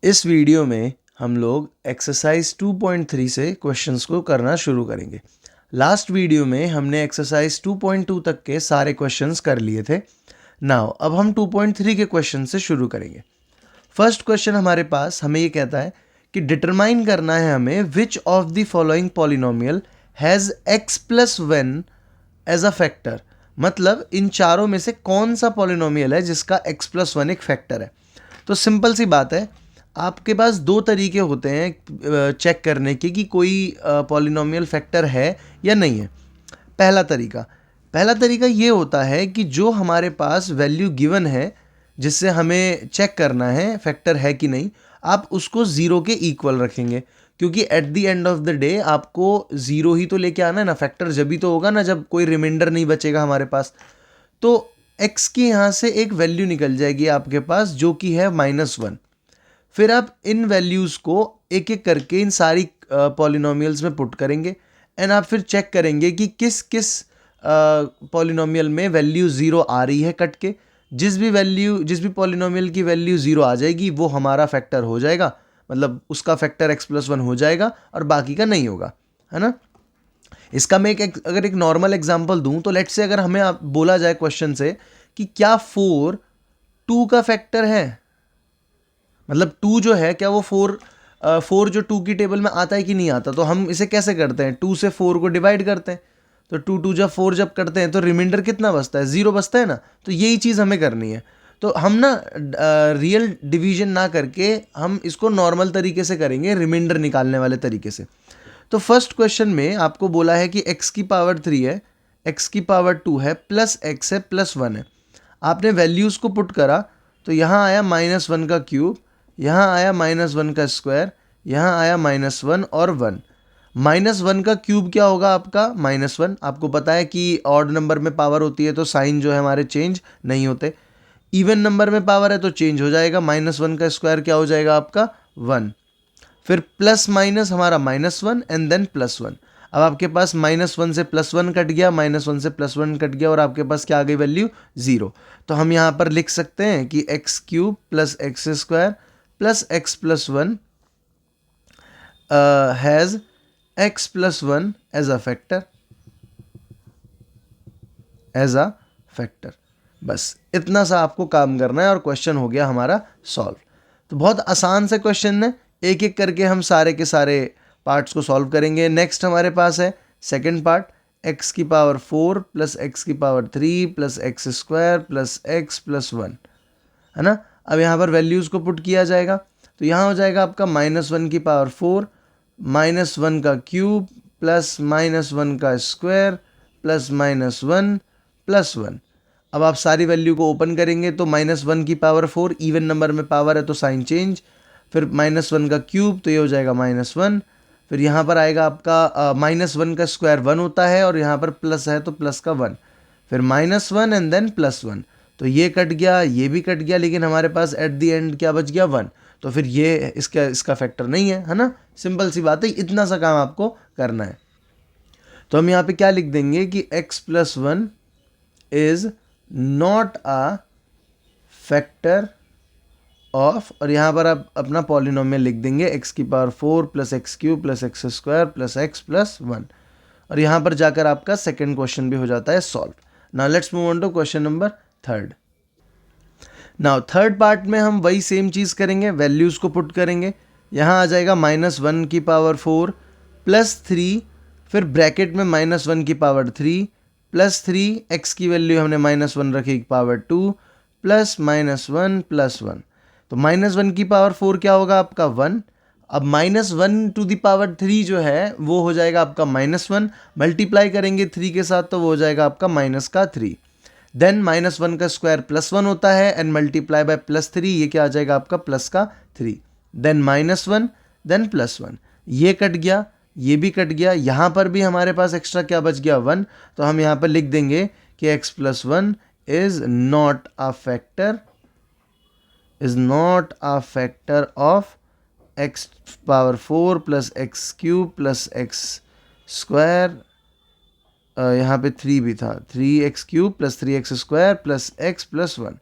इस वीडियो में हम लोग एक्सरसाइज 2.3 से क्वेश्चंस को करना शुरू करेंगे। लास्ट वीडियो में हमने एक्सरसाइज 2.2 तक के सारे क्वेश्चंस कर लिए थे। नाउ अब हम 2.3 के क्वेश्चन से शुरू करेंगे। फर्स्ट क्वेश्चन हमारे पास हमें ये कहता है कि डिटरमाइन करना है हमें which of the following polynomial has x plus one as a factor. मतलब इन चारों में से कौन सा पॉलिनोमियल है जिसका x प्लस वन एक फैक्टर है। तो सिंपल सी बात है, आपके पास दो तरीके होते हैं चेक करने के कि कोई पॉलिनोमियल फैक्टर है या नहीं है। पहला तरीका ये होता है कि जो हमारे पास वैल्यू गिवन है जिससे हमें चेक करना है फैक्टर है कि नहीं, आप उसको ज़ीरो के इक्वल रखेंगे, क्योंकि at the end of the day आपको ज़ीरो ही तो लेके आना है ना। फैक्टर जब ही तो होगा ना जब कोई रिमाइंडर नहीं बचेगा हमारे पास। तो x की यहाँ से एक वैल्यू निकल जाएगी आपके पास जो कि है -1। फिर आप इन वैल्यूज़ को एक एक करके इन सारी पॉलिनोमियल्स में पुट करेंगे एंड आप फिर चेक करेंगे कि किस किस पॉलिनोमियल में वैल्यू ज़ीरो आ रही है कट के। जिस भी पॉलिनोमियल की वैल्यू ज़ीरो आ जाएगी वो हमारा फैक्टर हो जाएगा, मतलब उसका फैक्टर x प्लस वन हो जाएगा और बाकी का नहीं होगा, है ना। इसका मैं अगर एक नॉर्मल एग्जांपल दूं तो लेट्स से अगर हमें आप बोला जाए क्वेश्चन से कि क्या 4 2 का फैक्टर है, मतलब 2 जो है क्या वो 4 जो 2 की टेबल में आता है कि नहीं आता। तो हम इसे कैसे करते हैं, 2 से 4 को डिवाइड करते हैं। तो 2 जब 4 जब करते हैं तो रिमाइंडर कितना बचता है, 0 बचता है ना। तो यही चीज़ हमें करनी है। तो हम ना रियल डिवीजन ना करके हम इसको नॉर्मल तरीके से करेंगे, रिमाइंडर निकालने वाले तरीके से। तो फर्स्ट क्वेश्चन में आपको बोला है कि x की पावर 3 है, x की पावर 2 है, प्लस x है, प्लस 1 है। आपने वैल्यूज़ को पुट करा तो यहाँ आया -1 का क्यूब, यहाँ आया -1 का स्क्वायर, यहाँ आया -1 और 1। -1 का क्यूब क्या होगा आपका, -1। आपको पता है कि ऑड नंबर में पावर होती है तो साइन जो है हमारे चेंज नहीं होते। इवन नंबर में पावर है तो चेंज हो जाएगा। -1 का स्क्वायर क्या हो जाएगा आपका, 1। फिर प्लस माइनस हमारा -1 एंड देन +1। अब आपके पास -1 से +1 कट गया, -1 से +1 कट गया और आपके पास क्या आ गई वैल्यू, 0। तो हम यहाँ पर लिख सकते हैं कि x³ plus x square plus x plus 1 has x plus 1 as a factor. बस इतना सा आपको काम करना है और क्वेश्चन हो गया हमारा सॉल्व। तो बहुत आसान से क्वेश्चन है, एक एक करके हम सारे के सारे पार्ट्स को सॉल्व करेंगे। नेक्स्ट हमारे पास है सेकंड पार्ट, x की पावर 4 प्लस एक्स की power 3 plus x square plus x plus 1, है ना। अब यहाँ पर वैल्यूज़ को पुट किया जाएगा तो यहाँ हो जाएगा आपका -1 की पावर 4, -1 का क्यूब प्लस -1 का स्क्वायर प्लस -1 प्लस 1। अब आप सारी वैल्यू को ओपन करेंगे तो -1 की पावर 4, इवन नंबर में पावर है तो साइन चेंज। फिर -1 का क्यूब तो ये हो जाएगा -1। फिर यहाँ पर आएगा आपका -1 का स्क्वायर 1 होता है और यहाँ पर प्लस है तो प्लस का 1। फिर -1 एंड देन +1। तो ये कट गया, ये भी कट गया, लेकिन हमारे पास एट द एंड क्या बच गया, 1। तो फिर ये इसका फैक्टर नहीं है ना। सिंपल सी बात है, इतना सा काम आपको करना है। तो हम यहाँ पे क्या लिख देंगे कि x plus 1 is not a factor of, और यहाँ पर आप अपना पॉलिनोमियल लिख देंगे x की power 4 plus x³ plus x square plus x plus 1। और यहाँ पर जाकर आपका सेकेंड क्वेश्चन भी हो जाता है solve. Now let's move on to question number third. Now third part में हम वही सेम चीज़ करेंगे, वैल्यूज़ को पुट करेंगे। यहाँ आ जाएगा -1 की पावर 4 प्लस 3, फिर ब्रैकेट में -1 की पावर 3 प्लस 3, x की वैल्यू हमने -1 रखी पावर 2 प्लस -1 प्लस 1। तो -1 की पावर 4 क्या होगा आपका, 1। अब -1 टू द पावर 3 जो है वो हो जाएगा आपका -1, मल्टीप्लाई करेंगे 3 के साथ तो वो हो जाएगा आपका -3। देन -1 का स्क्वायर +1 होता है एंड मल्टीप्लाई बाय +3, ये क्या आ जाएगा आपका +3। देन -1 देन +1, ये कट गया, ये भी कट गया। यहाँ पर भी हमारे पास एक्स्ट्रा क्या बच गया, 1। तो हम यहाँ पर लिख देंगे कि x plus 1 is not a factor of x power 4 plus x³ plus x square, यहाँ पे 3 भी था, 3x³ plus 3x square plus x plus 1।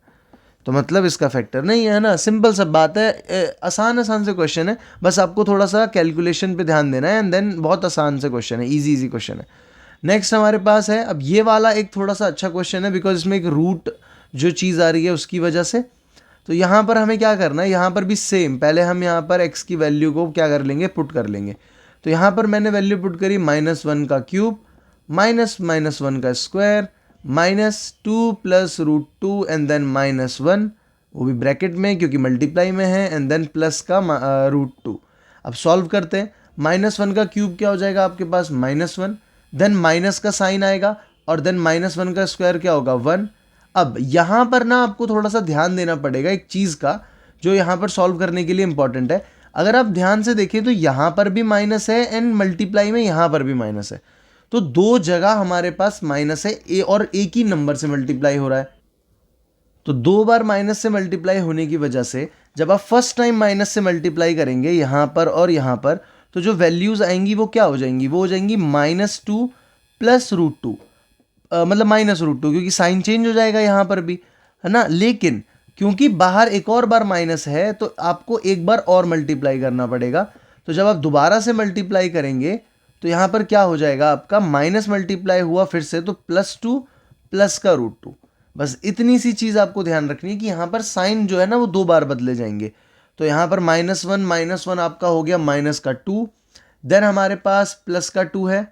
तो मतलब इसका फैक्टर नहीं है ना। सिंपल सब बात है, आसान से क्वेश्चन है, बस आपको थोड़ा सा कैलकुलेशन पे ध्यान देना है एंड देन बहुत आसान से क्वेश्चन है, इजी क्वेश्चन है। नेक्स्ट हमारे पास है, अब ये वाला एक थोड़ा सा अच्छा क्वेश्चन है बिकॉज इसमें एक रूट जो चीज़ आ रही है उसकी वजह से। तो यहाँ पर हमें क्या करना है, यहाँ पर भी सेम, पहले हम यहाँ पर x की वैल्यू को क्या कर लेंगे, पुट कर लेंगे। तो यहाँ पर मैंने वैल्यू पुट करी -1 का क्यूब -1 का स्क्वायर -2 प्लस √2 एंड देन -1, वो भी ब्रैकेट में क्योंकि मल्टीप्लाई में है, एंड देन प्लस का √2। अब सॉल्व करते हैं। -1 का क्यूब क्या हो जाएगा आपके पास, -1, देन माइनस का साइन आएगा और देन -1 का स्क्वायर क्या होगा, 1। अब यहाँ पर ना आपको थोड़ा सा ध्यान देना पड़ेगा एक चीज़ का, जो यहाँ पर सॉल्व करने के लिए इंपॉर्टेंट है। अगर आप ध्यान से देखें तो यहाँ पर भी माइनस है एंड मल्टीप्लाई में यहाँ पर भी माइनस है, तो दो जगह हमारे पास माइनस है, ए और एक ही नंबर से मल्टीप्लाई हो रहा है। तो दो बार माइनस से मल्टीप्लाई होने की वजह से जब आप फर्स्ट टाइम माइनस से मल्टीप्लाई करेंगे यहाँ पर और यहाँ पर, तो जो वैल्यूज़ आएंगी वो क्या हो जाएंगी, वो हो जाएंगी -2 प्लस √2, मतलब -√2, क्योंकि साइन चेंज हो जाएगा यहाँ पर भी, है ना। लेकिन क्योंकि बाहर एक और बार माइनस है तो आपको एक बार और मल्टीप्लाई करना पड़ेगा। तो जब आप दोबारा से मल्टीप्लाई करेंगे तो यहाँ पर क्या हो जाएगा, आपका माइनस मल्टीप्लाई हुआ फिर से, तो +2 प्लस का √2। बस इतनी सी चीज़ आपको ध्यान रखनी है कि यहाँ पर साइन जो है ना वो दो बार बदले जाएंगे। तो यहाँ पर -1 आपका हो गया -2, देन हमारे पास प्लस का 2 है,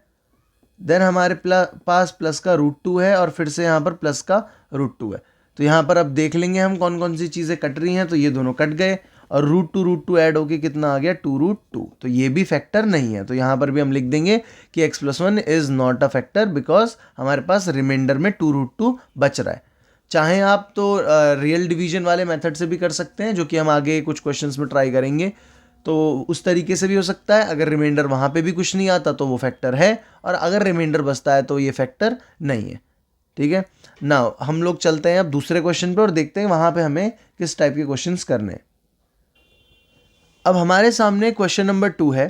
देन हमारे पास प्लस का √2 है और फिर से यहाँ पर प्लस का √2 है। तो यहाँ पर अब देख लेंगे हम कौन कौन सी चीज़ें कट रही हैं, तो ये दोनों कट गए और √2 ऐड होके कितना आ गया, 2√2। तो ये भी फैक्टर नहीं है, तो यहाँ पर भी हम लिख देंगे कि x+1 is not a factor because हमारे पास रिमाइंडर में 2√2 बच रहा है। चाहे आप तो रियल डिवीजन वाले मेथड से भी कर सकते हैं, जो कि हम आगे कुछ क्वेश्चंस में ट्राई करेंगे, तो उस तरीके से भी हो सकता है। अगर रिमाइंडर वहाँ पे भी कुछ नहीं आता तो वो फैक्टर है, और अगर रिमाइंडर बचता है तो ये फैक्टर नहीं है। ठीक है, नाउ हम लोग चलते हैं अब दूसरे क्वेश्चन पे और देखते हैं वहाँ पे हमें किस टाइप के क्वेश्चंस करने हैं। अब हमारे सामने क्वेश्चन नंबर 2 है।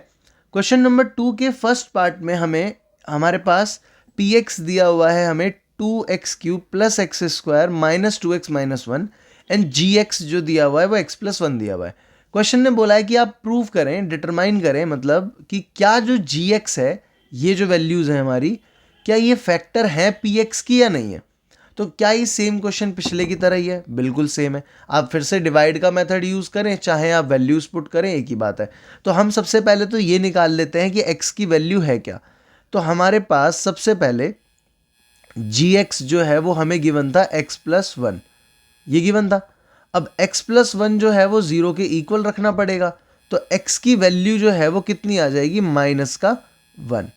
क्वेश्चन नंबर 2 के फर्स्ट पार्ट में हमारे पास px दिया हुआ है हमें 2x³ plus x² -2x - 1 and gx जो दिया हुआ है वो x+1 दिया हुआ है। क्वेश्चन ने बोला है कि आप प्रूव करें, डिटरमाइन करें, मतलब कि क्या जो gx है, ये जो वैल्यूज़ हैं हमारी, क्या ये फैक्टर है px की या नहीं है। तो क्या ये सेम क्वेश्चन पिछले की तरह ही है, बिल्कुल सेम है। आप फिर से डिवाइड का मेथड यूज़ करें, चाहे आप वैल्यूज़ पुट करें, एक ही बात है। तो हम सबसे पहले तो ये निकाल लेते हैं कि x की वैल्यू है क्या। तो हमारे पास सबसे पहले gx जो है वो हमें गिवन था x+1, ये गिवन था। अब x+1 जो है वो 0 के इक्वल रखना पड़ेगा, तो x की वैल्यू जो है वो कितनी आ जाएगी, -1।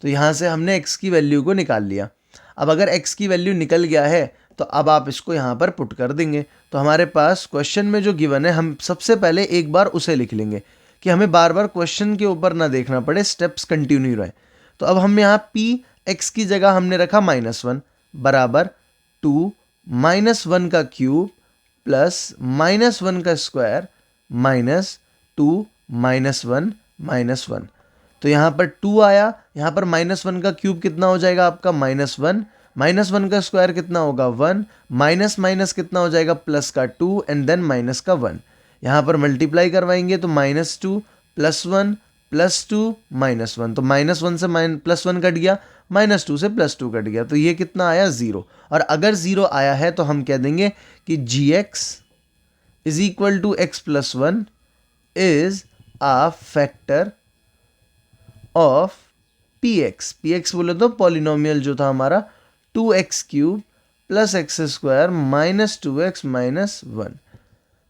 तो यहाँ से हमने x की वैल्यू को निकाल लिया। अब अगर x की वैल्यू निकल गया है तो अब आप इसको यहाँ पर पुट कर देंगे। तो हमारे पास क्वेश्चन में जो गिवन है, हम सबसे पहले एक बार उसे लिख लेंगे कि हमें बार बार क्वेश्चन के ऊपर ना देखना पड़े, स्टेप्स कंटिन्यू रहे। तो अब हम यहाँ p x की जगह हमने रखा -1 बराबर 2 -1 का क्यूब प्लस -1 का स्क्वायर -2 -1 -1। तो यहाँ पर 2 आया, यहाँ पर -1 का क्यूब कितना हो जाएगा आपका, -1 -1 का स्क्वायर कितना होगा, 1 माइनस माइनस कितना हो जाएगा, प्लस का 2 एंड देन माइनस का 1। यहाँ पर मल्टीप्लाई करवाएंगे तो -2 +1 +2 -1, तो -1 से +1 कट गया, -2 से +2 कट गया, तो ये कितना आया, 0। और अगर 0 आया है तो हम कह देंगे कि gx is equal to x+1 is a factor of px बोले तो पॉलिनोमियल जो था हमारा 2x³ प्लस x² -2x - 1।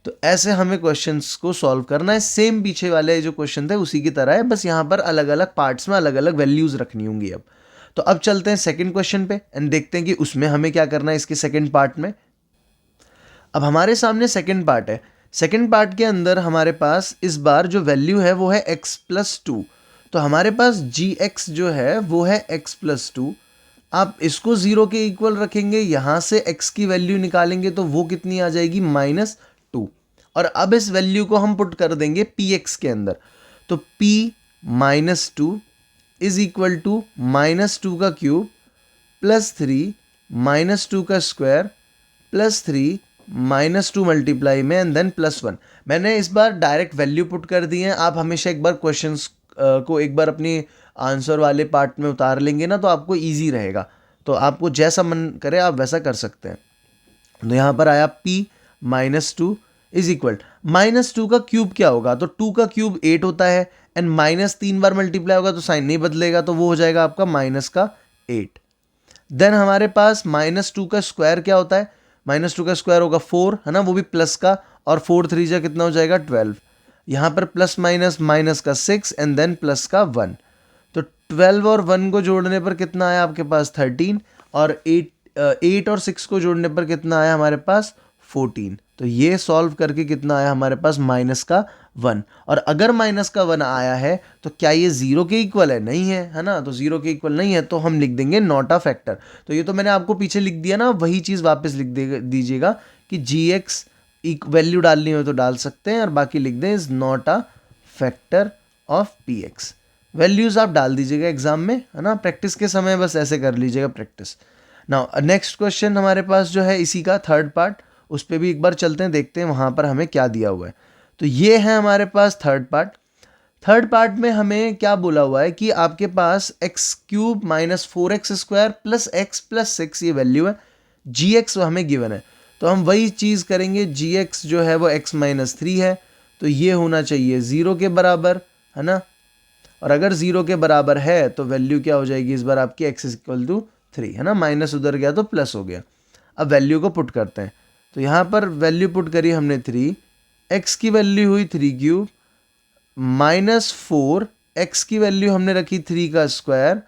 तो ऐसे हमें क्वेश्चंस को सॉल्व करना है। सेम पीछे वाले जो क्वेश्चन थे उसी की तरह है, बस यहाँ पर अलग अलग पार्ट्स में अलग अलग वैल्यूज रखनी होंगी। अब अब चलते हैं सेकंड क्वेश्चन पे एंड देखते हैं कि उसमें हमें क्या करना है इसके सेकंड पार्ट में। अब हमारे सामने सेकंड पार्ट है। सेकंड पार्ट के अंदर हमारे पास इस बार जो वैल्यू है वो है x+2। तो हमारे पास gx जो है वो है x+2। आप इसको 0 के इक्वल रखेंगे, यहाँ से x की वैल्यू निकालेंगे तो वो कितनी आ जाएगी, -2। और अब इस वैल्यू को हम पुट कर देंगे px के अंदर, तो p -2 इज इक्वल टू -2 का क्यूब प्लस 3 -2 का स्क्वायर प्लस 3 -2 मल्टीप्लाई में एंड देन +1। मैंने इस बार डायरेक्ट वैल्यू पुट कर दी है। आप हमेशा एक बार क्वेश्चंस को एक बार अपनी आंसर वाले पार्ट में उतार लेंगे ना तो आपको ईजी रहेगा। तो आपको जैसा मन करे आप वैसा कर सकते हैं। तो यहाँ पर आया p -2 इज इक्वल -2 का क्यूब क्या होगा, तो 2 का क्यूब 8 होता है एंड -3 बार मल्टीप्लाई होगा तो साइन नहीं बदलेगा, तो वो हो जाएगा आपका -8। देन हमारे पास -2 का स्क्वायर क्या होता है, -2 का स्क्वायर होगा 4, है ना, वो भी प्लस का, और 4 3 जा कितना हो जाएगा 12। यहाँ पर प्लस माइनस का 6 एंड देन प्लस का 1, तो 12 और 1 को जोड़ने पर कितना आया आपके पास 13, और 8 और 6 को जोड़ने पर कितना आया हमारे पास 14। तो ये सॉल्व करके कितना आया हमारे पास -1। और अगर -1 आया है तो क्या ये 0 के इक्वल है, नहीं है, है ना, तो 0 के इक्वल नहीं है तो हम लिख देंगे नॉट अ फैक्टर। तो ये तो मैंने आपको पीछे लिख दिया ना, वही चीज़ वापस लिख दीजिएगा कि gx वैल्यू डालनी हो तो डाल सकते हैं, और बाकी लिख दें is not a factor of px। Values आप डाल दीजिएगा एग्जाम में, है ना, प्रैक्टिस के समय बस ऐसे कर लीजिएगा प्रैक्टिस। नाउ नेक्स्ट क्वेश्चन हमारे पास जो है इसी का थर्ड पार्ट, उस पर भी एक बार चलते हैं, देखते हैं वहाँ पर हमें क्या दिया हुआ है। तो ये है हमारे पास थर्ड पार्ट। थर्ड पार्ट में हमें क्या बोला हुआ है कि आपके पास x³ -4x² + x + 6 ये वैल्यू है, gx हमें गिवन है, तो हम वही चीज़ करेंगे। gx जो है वो x - 3 है, तो ये होना चाहिए 0 के बराबर, है ना, और अगर 0 के बराबर है तो वैल्यू क्या हो जाएगी इस बार आपकी x = 3, है ना, माइनस उधर गया तो प्लस हो गया। अब वैल्यू को पुट करते हैं, तो यहाँ पर वैल्यू पुट करी हमने 3, x की वैल्यू हुई 3³ -4, x की वैल्यू हमने रखी 3 का स्क्वायर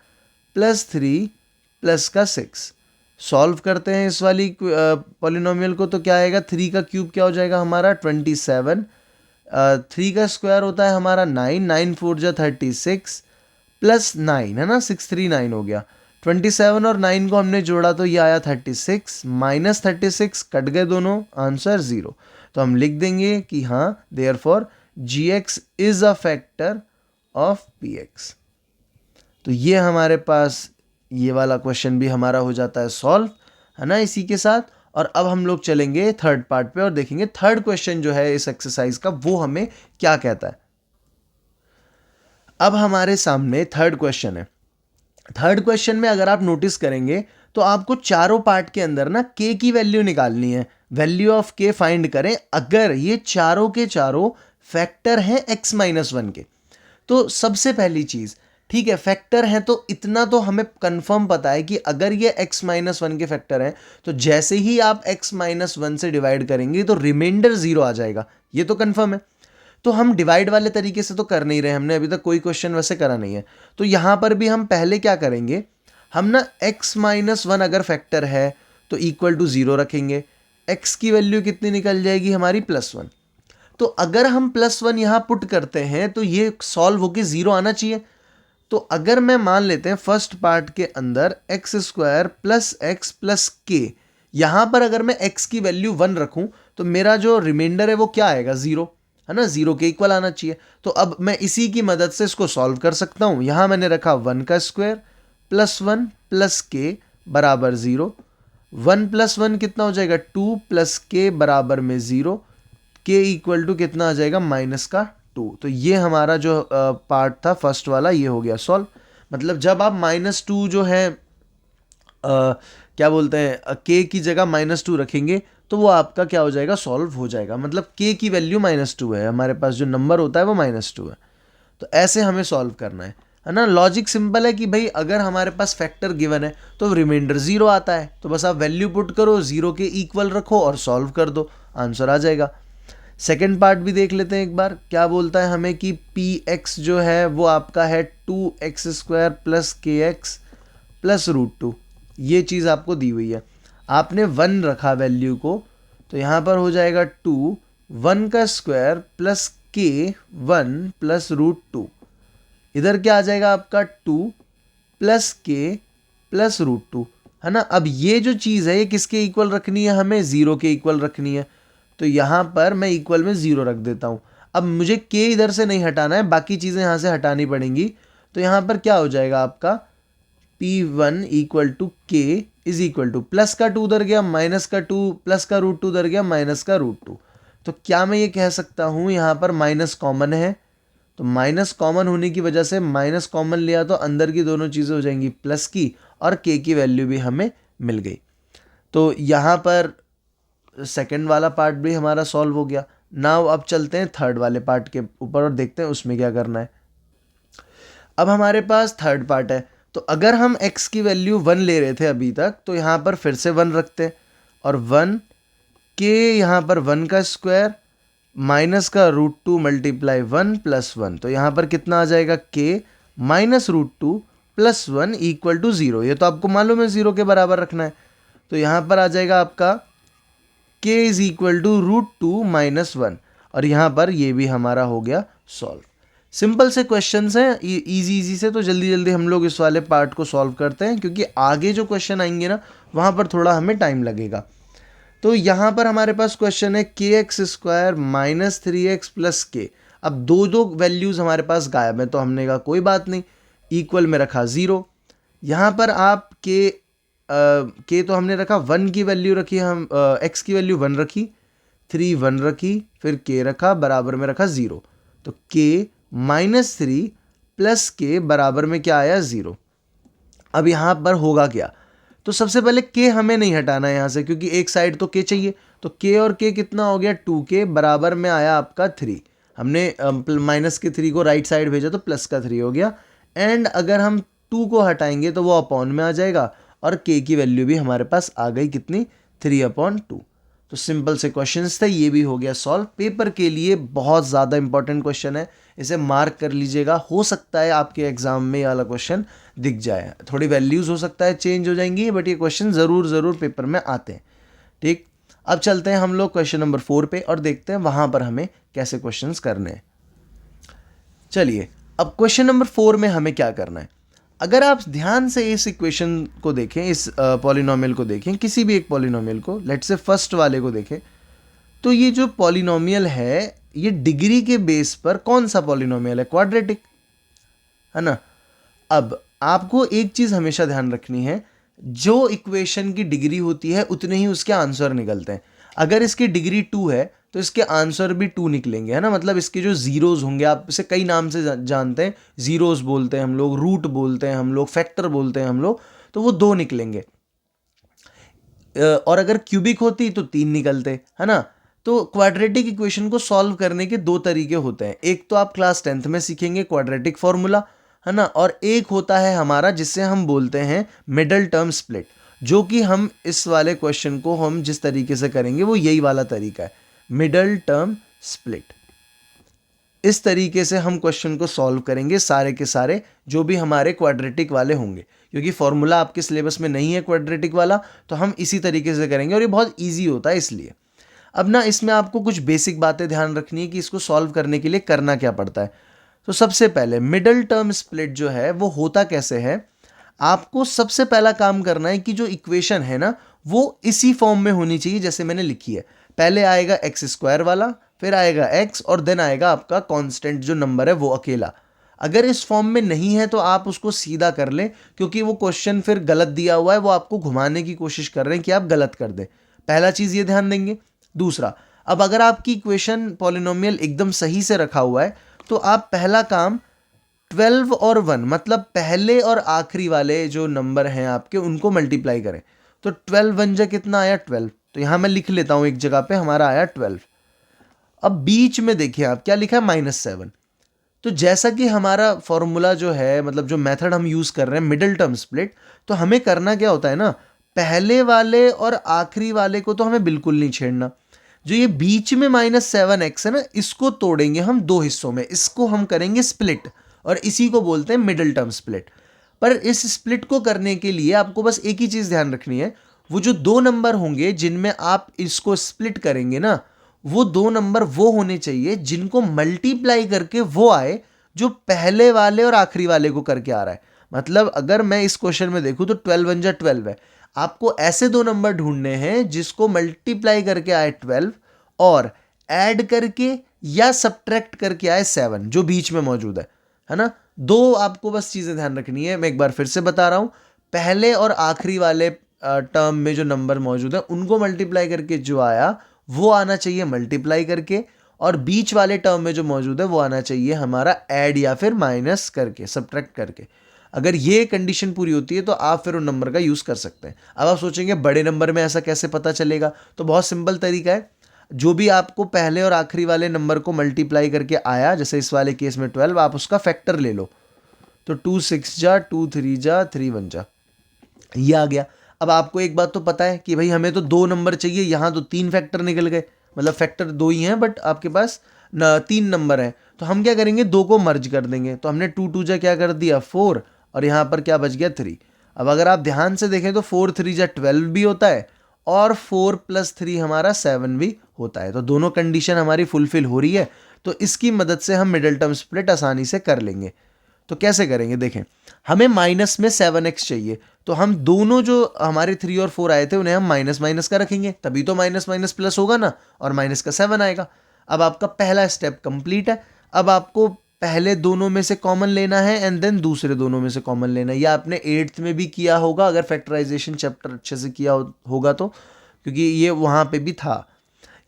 +3 प्लस का 6। सॉल्व करते हैं इस वाली पॉलिनोमियल को, तो क्या आएगा, 3 का क्यूब क्या हो जाएगा हमारा 27, 3 का स्क्वायर होता है हमारा 9, 9 4 जा 36 + 9, है ना, 639 हो गया। 27 और 9 को हमने जोड़ा तो ये आया 36, -36 कट गए दोनों, आंसर 0। तो हम लिख देंगे कि हाँ therefore gx is a factor of px। तो ये हमारे पास ये वाला क्वेश्चन भी हमारा हो जाता है सॉल्व, है ना, इसी के साथ। और अब हम लोग चलेंगे थर्ड पार्ट पे और देखेंगे थर्ड क्वेश्चन जो है इस एक्सरसाइज का वो हमें क्या कहता है। अब हमारे सामने थर्ड क्वेश्चन है। थर्ड क्वेश्चन में अगर आप नोटिस करेंगे तो आपको चारों पार्ट के अंदर ना k की वैल्यू निकालनी है, वैल्यू ऑफ k फाइंड करें अगर ये चारों के चारों फैक्टर हैं x - 1 के। तो सबसे पहली चीज, ठीक है, फैक्टर हैं तो इतना तो हमें कंफर्म पता है कि अगर ये x - 1 के फैक्टर हैं तो जैसे ही आप x - 1 से डिवाइड करेंगे तो रिमाइंडर 0 आ जाएगा, ये तो कंफर्म है। तो हम डिवाइड वाले तरीके से तो कर नहीं रहे, हमने अभी तक कोई क्वेश्चन वैसे करा नहीं है। तो यहाँ पर भी हम पहले क्या करेंगे, हम ना x - 1 अगर फैक्टर है तो = 0 रखेंगे, x की वैल्यू कितनी निकल जाएगी हमारी +1। तो अगर हम +1 यहाँ पुट करते हैं तो ये सॉल्व होके 0 आना चाहिए। तो अगर मैं मान लेते हैं फर्स्ट पार्ट के अंदर x² + x + k, यहाँ पर अगर मैं x की वैल्यू 1 रखूँ तो मेरा जो रिमाइंडर है वो क्या आएगा 0, है ना, 0 के इक्वल आना चाहिए। तो अब मैं इसी की मदद से इसको सॉल्व कर सकता हूँ। यहाँ मैंने रखा 1 का स्क्वायर +1 + k बराबर 0, 1 + 1 कितना हो जाएगा 2 + k बराबर में 0, k = कितना आ जाएगा -2। तो ये हमारा जो पार्ट था फर्स्ट वाला ये हो गया सॉल्व। मतलब जब आप -2 जो है क्या बोलते हैं k की जगह -2 रखेंगे तो वो आपका क्या हो जाएगा, सॉल्व हो जाएगा। मतलब k की वैल्यू -2 है, हमारे पास जो नंबर होता है वो -2 है। तो ऐसे हमें सॉल्व करना है ना। लॉजिक सिंपल है कि भाई अगर हमारे पास फैक्टर गिवन है तो रिमाइंडर 0 आता है, तो बस आप वैल्यू पुट करो, 0 के इक्वल रखो और सॉल्व कर दो, आंसर आ जाएगा। सेकेंड पार्ट भी देख लेते हैं एक बार, क्या बोलता है हमें कि px जो है वो आपका है 2x² + kx + √2। ये चीज़ आपको दी हुई है, आपने 1 रखा वैल्यू को, तो यहाँ पर हो जाएगा 2, 1 का स्क्वायर + k 1 + √2। इधर क्या आ जाएगा आपका 2 + k + √2, है ना। अब ये जो चीज़ है ये किसके इक्वल रखनी है, हमें 0 के इक्वल रखनी है। तो यहाँ पर मैं इक्वल में 0 रख देता हूँ। अब मुझे k इधर से नहीं हटाना है, बाकी चीज़ें यहाँ से हटानी पड़ेंगी। तो यहाँ पर क्या हो जाएगा आपका P1 = k is equal two plus का 2 उधर गया, माइनस का 2, प्लस का रूट 2 उधर गया, माइनस का रूट 2। तो क्या मैं ये कह सकता हूँ यहाँ पर माइनस कॉमन है, तो माइनस कॉमन होने की वजह से माइनस कॉमन लिया तो अंदर की दोनों चीज़ें हो जाएंगी प्लस की, और के की वैल्यू भी हमें मिल गई। तो यहाँ पर सेकंड वाला पार्ट भी हमारा सॉल्व हो गया। नाउ अब चलते हैं थर्ड वाले पार्ट के ऊपर और देखते हैं उसमें क्या करना है। अब हमारे पास थर्ड पार्ट है, तो अगर हम x की वैल्यू 1 ले रहे थे अभी तक, तो यहाँ पर फिर से 1 रखते हैं, और 1 के यहाँ पर 1 का स्क्वायर माइनस का रूट 2 मल्टीप्लाई 1 प्लस 1, तो यहाँ पर कितना आ जाएगा k minus root 2 plus 1 equal to 0। ये तो आपको मालूम है 0 के बराबर रखना है, तो यहाँ पर आ जाएगा आपका k is equal to root 2 minus 1, और यहाँ पर ये भी हमारा हो गया सॉल्व। सिंपल से क्वेश्चंस हैं, इजी से, तो जल्दी जल्दी हम लोग इस वाले पार्ट को सॉल्व करते हैं, क्योंकि आगे जो क्वेश्चन आएंगे ना वहाँ पर थोड़ा हमें टाइम लगेगा। तो यहाँ पर हमारे पास क्वेश्चन है के x square minus 3x plus के। अब दो दो वैल्यूज़ हमारे पास गायब हैं, तो हमने कहा कोई बात नहीं, इक्वल में रखा 0। यहाँ पर आप के तो हमने रखा 1 की वैल्यू रखी, हम x की वैल्यू 1 रखी, 3 1 रखी, फिर के रखा, बराबर में रखा 0। तो के माइनस 3 प्लस के बराबर में क्या आया 0। अब यहाँ पर होगा क्या, तो सबसे पहले के हमें नहीं हटाना है यहाँ से, क्योंकि एक साइड तो के चाहिए। तो के और के कितना हो गया 2k, बराबर में आया आपका 3। हमने माइनस के 3 को राइट साइड भेजा तो प्लस का 3 हो गया। एंड अगर हम 2 को हटाएंगे तो वो अपॉन में आ जाएगा, और के की वैल्यू भी हमारे पास आ गई कितनी 3/2। तो सिंपल से क्वेश्चंस थे, ये भी हो गया सॉल्व। पेपर के लिए बहुत ज़्यादा इंपॉर्टेंट क्वेश्चन है, इसे मार्क कर लीजिएगा। हो सकता है आपके एग्जाम में ये वाला क्वेश्चन दिख जाए, थोड़ी वैल्यूज़ हो सकता है चेंज हो जाएंगी, बट ये क्वेश्चन ज़रूर पेपर में आते हैं। ठीक, अब चलते हैं हम लोग क्वेश्चन नंबर 4 पे और देखते हैं वहाँ पर हमें कैसे क्वेश्चंस करने हैं। चलिए, अब क्वेश्चन नंबर 4 में हमें क्या करना है। अगर आप ध्यान से इस इक्वेशन को देखें, इस पॉलिनोमियल को देखें, किसी भी एक पॉलिनोमियल को, लेट्स से फर्स्ट वाले को देखें, तो ये जो पॉलिनोमियल है ये डिग्री के बेस पर कौन सा पॉलिनोमियल है, क्वाड्रेटिक, है ना। अब आपको एक चीज़ हमेशा ध्यान रखनी है, जो इक्वेशन की डिग्री होती है उतने ही उसके आंसर निकलते हैं। अगर इसकी डिग्री 2 है तो इसके आंसर भी 2 निकलेंगे, है ना। मतलब इसके जो जीरोज़ होंगे, आप इसे कई नाम से जानते हैं, जीरोज़ बोलते हैं हम लोग, रूट बोलते हैं हम लोग, फैक्टर बोलते हैं हम लोग, तो वो 2 निकलेंगे। और अगर क्यूबिक होती तो 3 निकलते, है ना। तो क्वाड्रेटिक इक्वेशन को सॉल्व करने के 2 तरीके होते हैं। एक तो आप क्लास 10th में सीखेंगे क्वाड्रेटिक फॉर्मूला, है ना, और एक होता है हमारा जिससे हम बोलते हैं मिडल टर्म स्प्लिट, जो कि हम इस वाले क्वेश्चन को हम जिस तरीके से करेंगे वो यही वाला तरीका है, मिडल टर्म स्प्लिट। इस तरीके से हम क्वेश्चन को सॉल्व करेंगे, सारे के सारे जो भी हमारे क्वाड्रेटिक वाले होंगे, क्योंकि फॉर्मूला आपके सिलेबस में नहीं है क्वाड्रेटिक वाला, तो हम इसी तरीके से करेंगे और ये बहुत ईजी होता है इसलिए। अब ना इसमें आपको कुछ बेसिक बातें ध्यान रखनी है कि इसको सॉल्व करने के लिए करना क्या पड़ता है। तो सबसे पहले मिडल टर्म स्प्लिट जो है वो होता कैसे है, आपको सबसे पहला काम करना है कि जो इक्वेशन है ना वो इसी फॉर्म में होनी चाहिए जैसे मैंने लिखी है। पहले आएगा एक्स स्क्वायर वाला, फिर आएगा एक्स, और देन आएगा आपका कांस्टेंट जो नंबर है वो अकेला। अगर इस फॉर्म में नहीं है तो आप उसको सीधा कर लें, क्योंकि वो क्वेश्चन फिर गलत दिया हुआ है, वो आपको घुमाने की कोशिश कर रहे हैं कि आप गलत कर दें। पहला चीज़ ये ध्यान देंगे। दूसरा, अब अगर आपकी इक्वेशन पॉलिनोमियल एकदम सही से रखा हुआ है तो आप पहला काम 12 और 1, मतलब पहले और आखिरी वाले जो नंबर हैं आपके उनको मल्टीप्लाई करें। तो 12 1 जा कितना आया 12, तो यहाँ मैं लिख लेता हूँ एक जगह पे, हमारा आया 12। अब बीच में देखिए आप क्या लिखा है -7। तो जैसा कि हमारा फॉर्मूला जो है, मतलब जो मेथड हम यूज़ कर रहे हैं मिडिल टर्म स्प्लिट, तो हमें करना क्या होता है ना, पहले वाले और आखिरी वाले को तो हमें बिल्कुल नहीं छेड़ना। जो ये बीच में -7x है ना, इसको तोड़ेंगे हम 2 हिस्सों में, इसको हम करेंगे स्प्लिट, और इसी को बोलते हैं मिडिल टर्म स्प्लिट। पर इस स्प्लिट को करने के लिए आपको बस एक ही चीज़ ध्यान रखनी है, वो जो 2 नंबर होंगे जिनमें आप इसको स्प्लिट करेंगे ना, वो 2 नंबर वो होने चाहिए जिनको मल्टीप्लाई करके वो आए जो पहले वाले और आखिरी वाले को करके आ रहा है। मतलब अगर मैं इस क्वेश्चन में देखूँ तो 12 1 जा 12 है, आपको ऐसे 2 नंबर ढूंढने हैं जिसको मल्टीप्लाई करके आए 12 और ऐड करके या सब्ट्रैक्ट करके आए 7 जो बीच में मौजूद है ना। 2 आपको बस चीज़ें ध्यान रखनी है, मैं एक बार फिर से बता रहा हूँ, पहले और आखिरी वाले टर्म में जो नंबर मौजूद है उनको मल्टीप्लाई करके जो आया वो आना चाहिए मल्टीप्लाई करके, और बीच वाले टर्म में जो मौजूद है वो आना चाहिए हमारा ऐड या फिर माइनस करके, सब्ट्रैक्ट करके। अगर ये कंडीशन पूरी होती है तो आप फिर उन नंबर का यूज़ कर सकते हैं। अब आप सोचेंगे बड़े नंबर में ऐसा कैसे पता चलेगा, तो बहुत सिंपल तरीका है। जो भी आपको पहले और आखिरी वाले नंबर को मल्टीप्लाई करके आया, जैसे इस वाले केस में 12, आप उसका फैक्टर ले लो। तो 2 6 जा, 2 3 जा, 3 1 जा, ये आ गया। अब आपको एक बात तो पता है कि भाई हमें तो 2 नंबर चाहिए, यहाँ तो 3 फैक्टर निकल गए, मतलब फैक्टर 2 ही हैं बट आपके पास 3 नंबर हैं। तो हम क्या करेंगे, 2 को मर्ज कर देंगे। तो हमने 2 2 जा क्या कर दिया 4, और यहाँ पर क्या बच गया 3। अब अगर आप ध्यान से देखें तो 4 3 जा 12 भी होता है, और 4 + 3 हमारा 7 भी होता है। तो दोनों कंडीशन हमारी फुलफिल हो रही है। तो इसकी मदद से हम मिडिल टर्म स्प्लिट आसानी से कर लेंगे। तो कैसे करेंगे, देखें, हमें माइनस में 7x चाहिए, तो हम दोनों जो हमारे 3 और 4 आए थे उन्हें हम माइनस माइनस का रखेंगे, तभी तो माइनस माइनस प्लस होगा ना, और माइनस का 7 आएगा। अब आपका पहला स्टेप कंप्लीट है। अब आपको पहले दोनों में से कॉमन लेना है एंड देन दूसरे दोनों में से कॉमन लेना है। यह आपने 8th में भी किया होगा अगर फैक्टराइजेशन चैप्टर अच्छे से किया होगा तो, क्योंकि ये वहाँ पे भी था।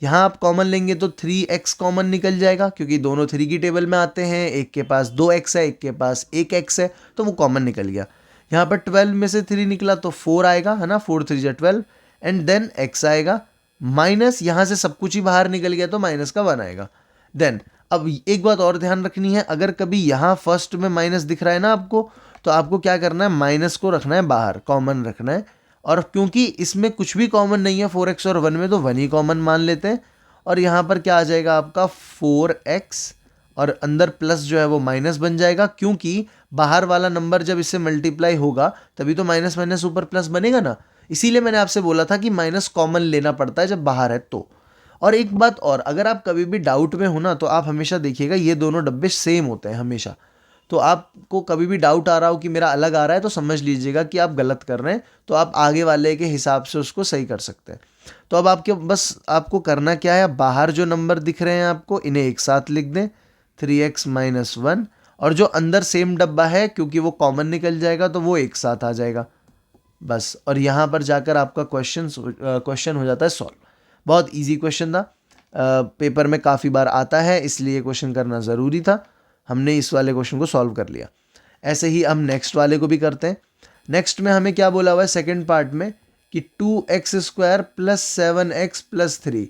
यहाँ आप कॉमन लेंगे तो 3x कॉमन निकल जाएगा, क्योंकि दोनों 3 की टेबल में आते हैं। एक के पास 2x है, एक के पास 1x है, तो वो कॉमन निकल गया। यहाँ पर 12 में से 3 निकला तो 4 आएगा, है ना, 4 3 जा 12, एंड देन x आएगा माइनस, यहाँ से सब कुछ ही बाहर निकल गया तो माइनस का 1 आएगा। देन अब एक बात और ध्यान रखनी है, अगर कभी यहाँ फर्स्ट में माइनस दिख रहा है ना आपको, तो आपको क्या करना है, माइनस को रखना है बाहर, कॉमन रखना है। और क्योंकि इसमें कुछ भी कॉमन नहीं है 4x और 1 में, तो 1 ही कॉमन मान लेते हैं। और यहाँ पर क्या आ जाएगा आपका 4x, और अंदर प्लस जो है वो माइनस बन जाएगा, क्योंकि बाहर वाला नंबर जब इससे मल्टीप्लाई होगा तभी तो माइनस माइनस ऊपर प्लस बनेगा ना। इसीलिए मैंने आपसे बोला था कि माइनस कॉमन लेना पड़ता है जब बाहर है तो। और एक बात और, अगर आप कभी भी डाउट में हो ना, तो आप हमेशा देखिएगा ये दोनों डब्बे सेम होते हैं हमेशा। तो आपको कभी भी डाउट आ रहा हो कि मेरा अलग आ रहा है, तो समझ लीजिएगा कि आप गलत कर रहे हैं, तो आप आगे वाले के हिसाब से उसको सही कर सकते हैं। तो अब आपको करना क्या है, बाहर जो नंबर दिख रहे हैं आपको, इन्हें एक साथ लिख दें, 3x - 1, और जो अंदर सेम डब्बा है क्योंकि वो कॉमन निकल जाएगा तो वो एक साथ आ जाएगा बस। और यहाँ पर जाकर आपका क्वेश्चन हो जाता है सॉल्व। बहुत इजी क्वेश्चन था, पेपर में काफ़ी बार आता है, इसलिए क्वेश्चन करना ज़रूरी था। हमने इस वाले क्वेश्चन को सॉल्व कर लिया। ऐसे ही हम नेक्स्ट वाले को भी करते हैं। नेक्स्ट में हमें क्या बोला हुआ है सेकंड पार्ट में, कि 2x² + 7x + 3।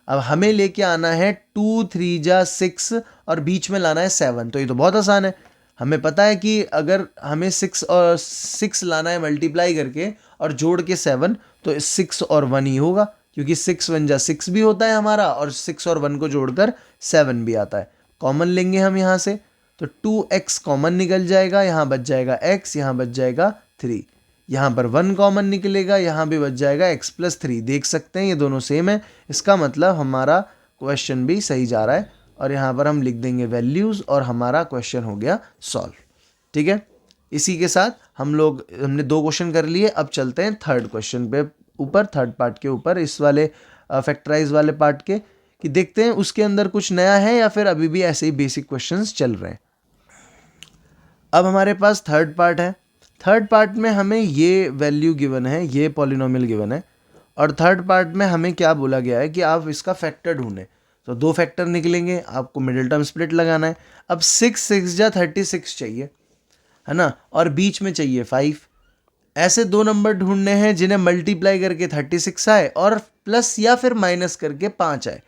अब हमें लेके आना है 2 3 जा 6 और बीच में लाना है 7। तो ये तो बहुत आसान है, हमें पता है कि अगर हमें 6 लाना है मल्टीप्लाई करके और जोड़ के 7, तो 6 और 1 ही होगा, क्योंकि 6 1 जा 6 भी होता है हमारा, और 6 और 1 को जोड़कर 7 भी आता है। कॉमन लेंगे हम यहाँ से, तो 2x कॉमन निकल जाएगा, यहाँ बच जाएगा x, यहाँ बच जाएगा 3, यहाँ पर 1 कॉमन निकलेगा, यहाँ भी बच जाएगा x + 3। देख सकते हैं ये दोनों सेम है, इसका मतलब हमारा क्वेश्चन भी सही जा रहा है। और यहाँ पर हम लिख देंगे वैल्यूज़, और हमारा क्वेश्चन हो गया सॉल्व। ठीक है, इसी के साथ हमने 2 क्वेश्चन कर लिए। अब चलते हैं थर्ड क्वेश्चन पे ऊपर, थर्ड पार्ट के ऊपर, इस वाले फैक्टराइज वाले पार्ट के, कि देखते हैं उसके अंदर कुछ नया है या फिर अभी भी ऐसे ही बेसिक क्वेश्चंस चल रहे हैं। अब हमारे पास थर्ड पार्ट है। थर्ड पार्ट में हमें ये वैल्यू गिवन है, ये पॉलिनोमियल गिवन है, और थर्ड पार्ट में हमें क्या बोला गया है कि आप इसका फैक्टर ढूंढें। तो 2 फैक्टर निकलेंगे, आपको मिडिल टर्म स्प्लिट लगाना है। अब 6 6 जा 36 चाहिए, है ना, और बीच में चाहिए 5। ऐसे 2 नंबर ढूंढने हैं जिन्हें मल्टीप्लाई करके 36 आए और प्लस या फिर माइनस करके 5 आए।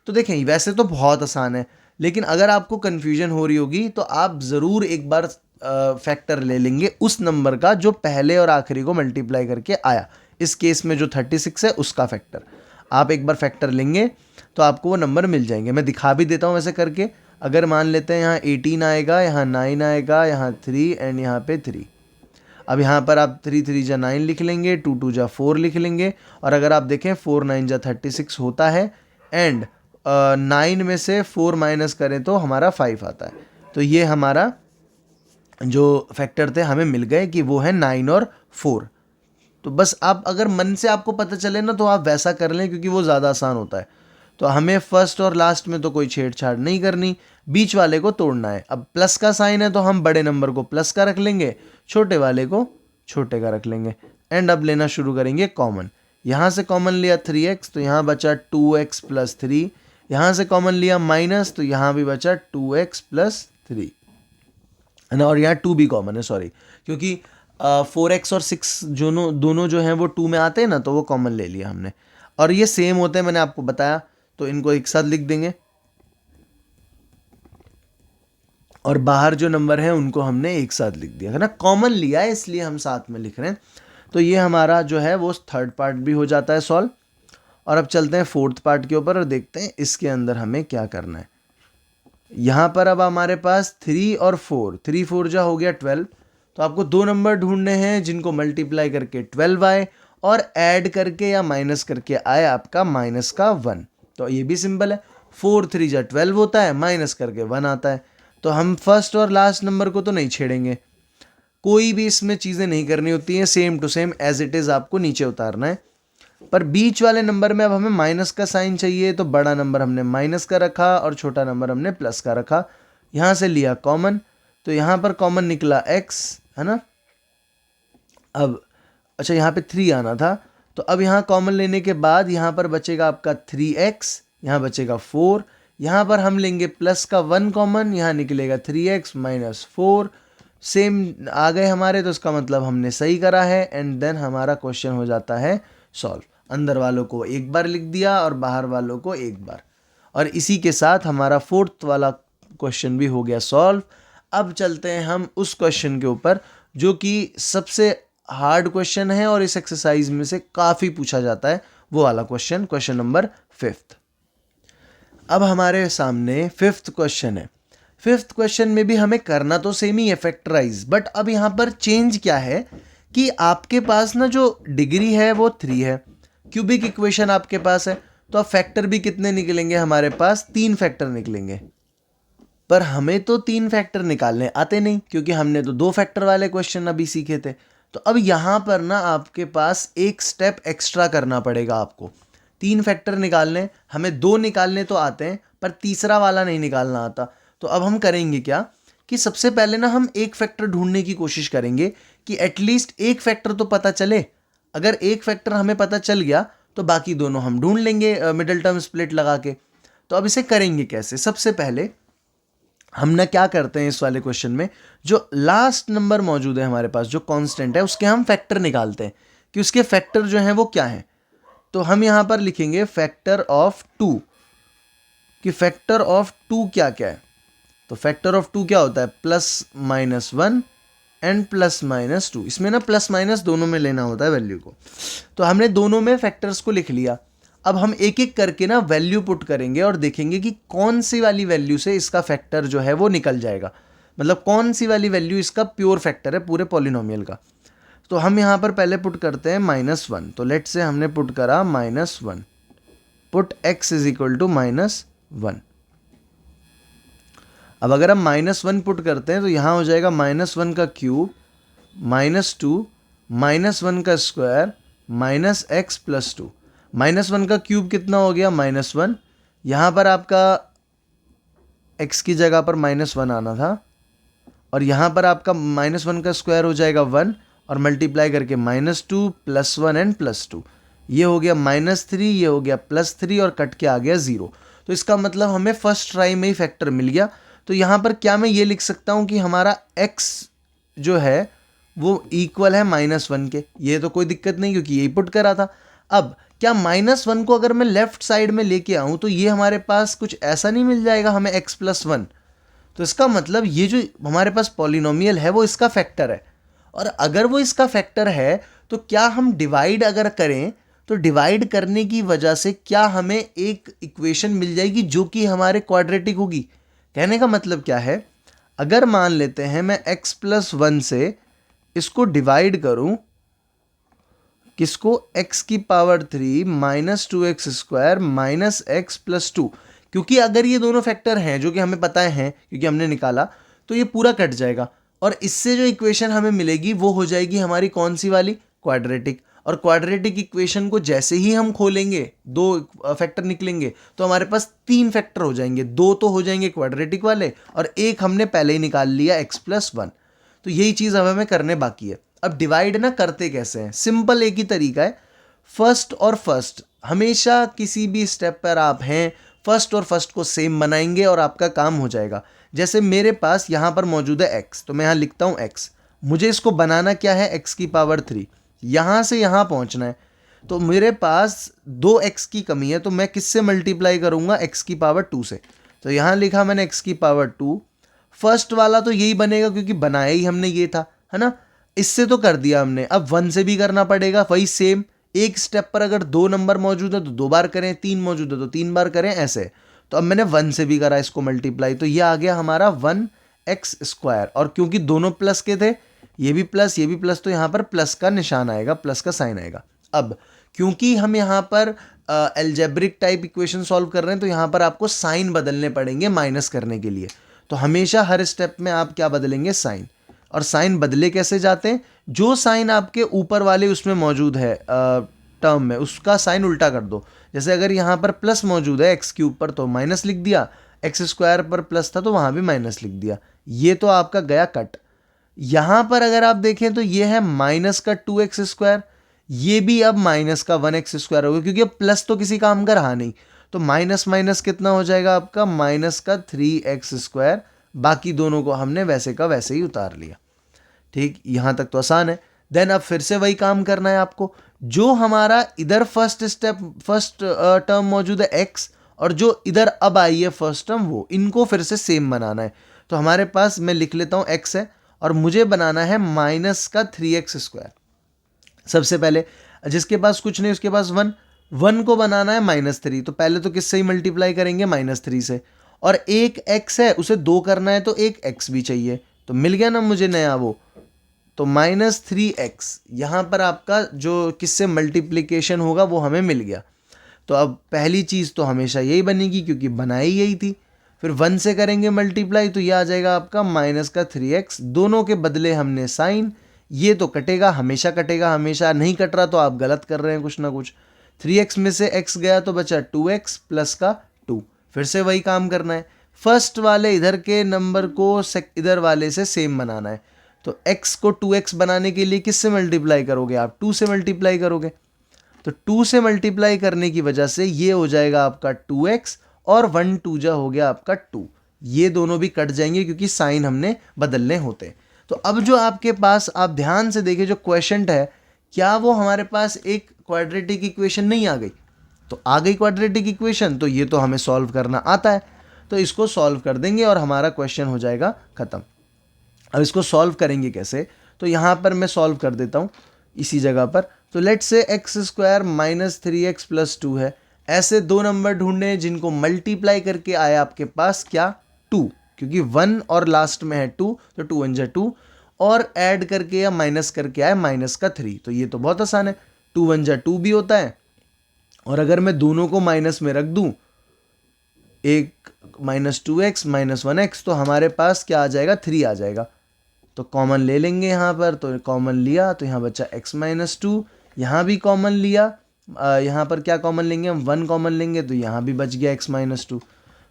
तो देखें, वैसे तो बहुत आसान है, लेकिन अगर आपको कन्फ्यूजन हो रही होगी तो आप ज़रूर एक बार फैक्टर ले लेंगे उस नंबर का जो पहले और आखिरी को मल्टीप्लाई करके आया। इस केस में जो 36 है उसका फैक्टर आप एक बार फैक्टर लेंगे तो आपको वो नंबर मिल जाएंगे। मैं दिखा भी देता हूँ वैसे करके। अगर मान लेते हैं यहाँ 18 आएगा, यहाँ 9 आएगा, यहाँ 3 एंड यहाँ पे 3। अब यहाँ पर आप 3 3 जा 9 लिख लेंगे, 2 2 जा 4 लिख लेंगे, और अगर आप देखें 4 9 जा 36 होता है, एंड 9 में से 4 माइनस करें तो हमारा 5 आता है। तो ये हमारा जो फैक्टर थे हमें मिल गए कि वो है 9 और 4। तो बस आप अगर मन से आपको पता चले ना तो आप वैसा कर लें, क्योंकि वो ज़्यादा आसान होता है। तो हमें फर्स्ट और लास्ट में तो कोई छेड़छाड़ नहीं करनी, बीच वाले को तोड़ना है। अब प्लस का साइन है तो हम बड़े नंबर को प्लस का रख लेंगे, छोटे वाले को छोटे का रख लेंगे। एंड अब लेना शुरू करेंगे कॉमन। यहाँ से कॉमन लिया 3x तो यहाँ बचा 2x प्लस 3, यहाँ से कॉमन लिया माइनस तो यहाँ भी बचा 2x प्लस 3 है ना, और यहाँ 2 भी कॉमन है, सॉरी, क्योंकि 4x और 6 दोनों जो हैं वो 2 में आते हैं ना, तो वो कॉमन ले लिया हमने। और ये सेम होते हैं, मैंने आपको बताया, तो इनको एक साथ लिख देंगे और बाहर जो नंबर है उनको हमने एक साथ लिख दिया है ना, कॉमन लिया है इसलिए हम साथ में लिख रहे हैं। तो ये हमारा जो है वो थर्ड पार्ट भी हो जाता है सॉल्व। और अब चलते हैं फोर्थ पार्ट के ऊपर और देखते हैं इसके अंदर हमें क्या करना है। यहाँ पर अब हमारे पास 3 और 4, 3 4 जा हो गया 12, तो आपको दो नंबर ढूंढने हैं जिनको मल्टीप्लाई करके 12 आए और ऐड करके या माइनस करके आए आपका माइनस का 1। तो ये भी सिंपल है, 4 3 जा 12 होता है, माइनस करके 1 आता है। तो हम फर्स्ट और लास्ट नंबर को तो नहीं छेड़ेंगे, कोई भी इसमें चीज़ें नहीं करनी होती हैं, same to same as it is आपको नीचे उतारना है। पर बीच वाले नंबर में अब हमें माइनस का साइन चाहिए, तो बड़ा नंबर हमने माइनस का रखा और छोटा नंबर हमने प्लस का रखा। यहाँ से लिया कॉमन, तो यहाँ पर कॉमन निकला x है ना। अब अच्छा यहाँ पे 3 आना था, तो अब यहाँ कॉमन लेने के बाद यहाँ पर बचेगा आपका 3x, यहाँ बचेगा 4, यहाँ पर हम लेंगे प्लस का 1 कॉमन, यहाँ निकलेगा 3x माइनस 4, सेम आ गए हमारे, तो इसका मतलब हमने सही करा है। एंड देन हमारा क्वेश्चन हो जाता है सॉल्व। अंदर वालों को एक बार लिख दिया और बाहर वालों को एक बार, और इसी के साथ हमारा फोर्थ वाला क्वेश्चन भी हो गया सॉल्व। अब चलते हैं हम उस क्वेश्चन के ऊपर जो कि सबसे हार्ड क्वेश्चन है और इस एक्सरसाइज में से काफ़ी पूछा जाता है, वो वाला क्वेश्चन, क्वेश्चन नंबर 5। अब हमारे सामने 5th क्वेश्चन है। 5th क्वेश्चन में भी हमें करना तो सेम ही है, फैक्टराइज, बट अब यहाँ पर चेंज क्या है कि आपके पास ना जो डिग्री है वो 3 है, क्यूबिक इक्वेशन आपके पास है, तो अब फैक्टर भी कितने निकलेंगे हमारे पास, 3 फैक्टर निकलेंगे। पर हमें तो 3 फैक्टर निकालने आते नहीं, क्योंकि हमने तो 2 फैक्टर वाले क्वेश्चन अभी सीखे थे। तो अब यहाँ पर ना आपके पास एक स्टेप एक्स्ट्रा करना पड़ेगा आपको। 3 फैक्टर निकालने, हमें 2 निकालने तो आते हैं पर तीसरा वाला नहीं निकालना आता। तो अब हम करेंगे क्या कि सबसे पहले ना हम एक फैक्टर ढूंढने की कोशिश करेंगे कि एटलीस्ट एक फैक्टर तो पता चले। अगर एक फैक्टर हमें पता चल गया तो बाकी दोनों हम ढूंढ लेंगे मिडिल टर्म स्प्लिट लगा के। तो अब इसे करेंगे कैसे, सबसे पहले हम ना क्या करते हैं, इस वाले क्वेश्चन में जो लास्ट नंबर मौजूद है हमारे पास, जो कांस्टेंट है, उसके हम फैक्टर निकालते हैं कि उसके फैक्टर जो हैं वो क्या हैं। तो हम यहाँ पर लिखेंगे फैक्टर ऑफ 2, कि फैक्टर ऑफ 2 क्या क्या है। तो फैक्टर ऑफ 2 क्या होता है, plus minus 1 and plus minus 2। इसमें ना प्लस माइनस दोनों में लेना होता है वैल्यू को। तो हमने दोनों में फैक्टर्स को लिख लिया। अब हम एक एक करके ना वैल्यू पुट करेंगे और देखेंगे कि कौन सी वाली वैल्यू से इसका फैक्टर जो है वो निकल जाएगा, मतलब कौन सी वाली वैल्यू इसका प्योर फैक्टर है पूरे पॉलिनोमियल का। तो हम यहाँ पर पहले पुट करते हैं -1। तो लेट से हमने पुट करा -1, put x is equal to -1। अब अगर हम -1 पुट करते हैं तो यहाँ हो जाएगा -1 का क्यूब -2 -1 का स्क्वायर -x + 2। -1 का क्यूब कितना हो गया, -1। यहाँ पर आपका x की जगह पर -1 आना था, और यहाँ पर आपका -1 का स्क्वायर हो जाएगा 1, और मल्टीप्लाई करके -2 + 1 एंड +2, ये हो गया -3, ये हो गया +3 और कट के आ गया 0। तो इसका मतलब हमें फर्स्ट ट्राई में ही फैक्टर मिल गया। तो यहाँ पर क्या मैं ये लिख सकता हूँ कि हमारा x जो है वो इक्वल है -1 के। ये तो कोई दिक्कत नहीं क्योंकि यही पुट करा था। अब क्या -1 को अगर मैं लेफ्ट साइड में लेके आऊँ तो ये हमारे पास कुछ ऐसा नहीं मिल जाएगा हमें x + 1। तो इसका मतलब ये जो हमारे पास पॉलिनोमियल है वो इसका फैक्टर है, और अगर वो इसका फैक्टर है तो क्या हम डिवाइड अगर करें तो डिवाइड करने की वजह से क्या हमें एक इक्वेशन मिल जाएगी जो कि हमारे क्वाड्रेटिक होगी। कहने का मतलब क्या है, अगर मान लेते हैं मैं x + 1 से इसको डिवाइड करूं, किसको, x की पावर 3 -2x² -x + 2, क्योंकि अगर ये दोनों फैक्टर हैं जो कि हमें पता है क्योंकि हमने निकाला, तो ये पूरा कट जाएगा और इससे जो इक्वेशन हमें मिलेगी वो हो जाएगी हमारी कौन सी वाली, क्वाड्रेटिक। और क्वाड्रेटिक इक्वेशन को जैसे ही हम खोलेंगे 2 फैक्टर निकलेंगे तो हमारे पास 3 फैक्टर हो जाएंगे, 2 तो हो जाएंगे क्वाड्रेटिक वाले और एक हमने पहले ही निकाल लिया x + 1। तो यही चीज़ अब हमें करने बाकी है। अब डिवाइड ना करते कैसे हैं, सिंपल एक ही तरीका है, फर्स्ट और फर्स्ट, हमेशा किसी भी स्टेप पर आप हैं फर्स्ट और फर्स्ट को सेम बनाएंगे और आपका काम हो जाएगा। जैसे मेरे पास यहाँ पर मौजूद है x, तो मैं यहाँ लिखता हूँ x, मुझे इसको बनाना क्या है x की पावर 3, यहाँ से यहाँ पहुँचना है, तो मेरे पास 2x की कमी है, तो मैं किससे मल्टीप्लाई करूँगा, x की पावर 2 से। तो यहाँ लिखा मैंने x की पावर 2, फर्स्ट वाला तो यही बनेगा क्योंकि बनाया ही हमने ये था, है ना, इससे तो कर दिया हमने। अब 1 से भी करना पड़ेगा, वही सेम, एक स्टेप पर अगर 2 नंबर मौजूद है तो 2 बार करें, 3 मौजूद है तो 3 बार करें, ऐसे। तो अब मैंने 1 से भी करा इसको मल्टीप्लाई, तो ये आ गया हमारा 1x², और क्योंकि दोनों प्लस के थे, ये भी प्लस ये भी प्लस, तो यहाँ पर प्लस का निशान आएगा, प्लस का साइन आएगा। अब क्योंकि हम यहाँ पर एल्जेब्रिक टाइप इक्वेशन सॉल्व कर रहे हैं, तो यहाँ पर आपको साइन बदलने पड़ेंगे माइनस करने के लिए। तो हमेशा हर स्टेप में आप क्या बदलेंगे, साइन। और साइन बदले कैसे जाते हैं, जो साइन आपके ऊपर वाले उसमें मौजूद है टर्म में, उसका साइन उल्टा कर दो। जैसे अगर यहाँ पर प्लस मौजूद है x³ पर, तो माइनस लिख दिया, x² पर प्लस था तो वहाँ भी माइनस लिख दिया, ये तो आपका गया कट। यहाँ पर अगर आप देखें तो ये है माइनस का 2x², ये भी अब माइनस का 1x² होगा, क्योंकि अब प्लस तो किसी काम का रहा नहीं, तो माइनस माइनस कितना हो जाएगा आपका, माइनस का 3x²। बाकी दोनों को हमने वैसे का वैसे ही उतार लिया। ठीक, यहाँ तक तो आसान है। देन अब फिर से वही काम करना है आपको, जो हमारा इधर फर्स्ट टर्म मौजूद है x, और जो इधर अब आई है फर्स्ट टर्म, वो इनको फिर से सेम बनाना है। तो हमारे पास, मैं लिख लेता हूँ x है, और मुझे बनाना है माइनस का 3x²। सबसे पहले जिसके पास कुछ नहीं उसके पास 1 को बनाना है -3, तो पहले तो किससे ही मल्टीप्लाई करेंगे, -3 से। और एक x है, उसे 2 करना है तो एक x भी चाहिए, तो मिल गया ना मुझे नया वो, तो -3x यहाँ पर आपका जो किससे मल्टीप्लिकेशन होगा वो हमें मिल गया। तो अब पहली चीज़ तो हमेशा यही बनेगी क्योंकि बनाई यही थी। फिर 1 से करेंगे मल्टीप्लाई, तो ये आ जाएगा आपका माइनस का 3x, दोनों के बदले हमने साइन, ये तो कटेगा, हमेशा कटेगा, हमेशा नहीं कट रहा तो आप गलत कर रहे हैं कुछ ना कुछ। 3x में से x गया तो बचा 2x प्लस का 2, फिर से वही काम करना है, फर्स्ट वाले इधर के नंबर को इधर वाले से सेम बनाना है। तो x को 2x बनाने के लिए किससे मल्टीप्लाई करोगे आप, 2 से मल्टीप्लाई करोगे, तो 2 से मल्टीप्लाई करने की वजह से ये हो जाएगा आपका 2x, और 1 2 जा हो गया आपका 2, ये दोनों भी कट जाएंगे क्योंकि साइन हमने बदलने होते हैं। तो अब जो आपके पास, आप ध्यान से देखिए जो क्वेश्चन है, क्या वो हमारे पास एक क्वाड्रेटिक इक्वेशन नहीं आ गई, तो आ गई क्वाड्रेटिक इक्वेशन, तो ये तो हमें सॉल्व करना आता है, तो इसको सॉल्व कर देंगे और हमारा क्वेश्चन हो जाएगा ख़त्म। अब इसको सॉल्व करेंगे कैसे, तो यहाँ पर मैं सॉल्व कर देता हूँ इसी जगह पर। तो let's say x² minus 3x plus 2 है, ऐसे 2 नंबर ढूंढने हैं जिनको मल्टीप्लाई करके आया आपके पास क्या, 2, क्योंकि 1 और लास्ट में है 2, तो 2 1 जा 2, और ऐड करके या माइनस करके आया माइनस का 3, तो ये तो बहुत आसान है, 2 1 जा 2 भी होता है, और अगर मैं दोनों को माइनस में रख दूँ, एक -2x -1x, तो हमारे पास क्या आ जाएगा, 3 आ जाएगा। तो कॉमन ले लेंगे यहाँ पर, तो कॉमन लिया तो यहाँ बचा x -2, यहाँ भी कॉमन लिया, यहाँ पर क्या कॉमन लेंगे हम, 1 कॉमन लेंगे, तो यहाँ भी बच गया x -2।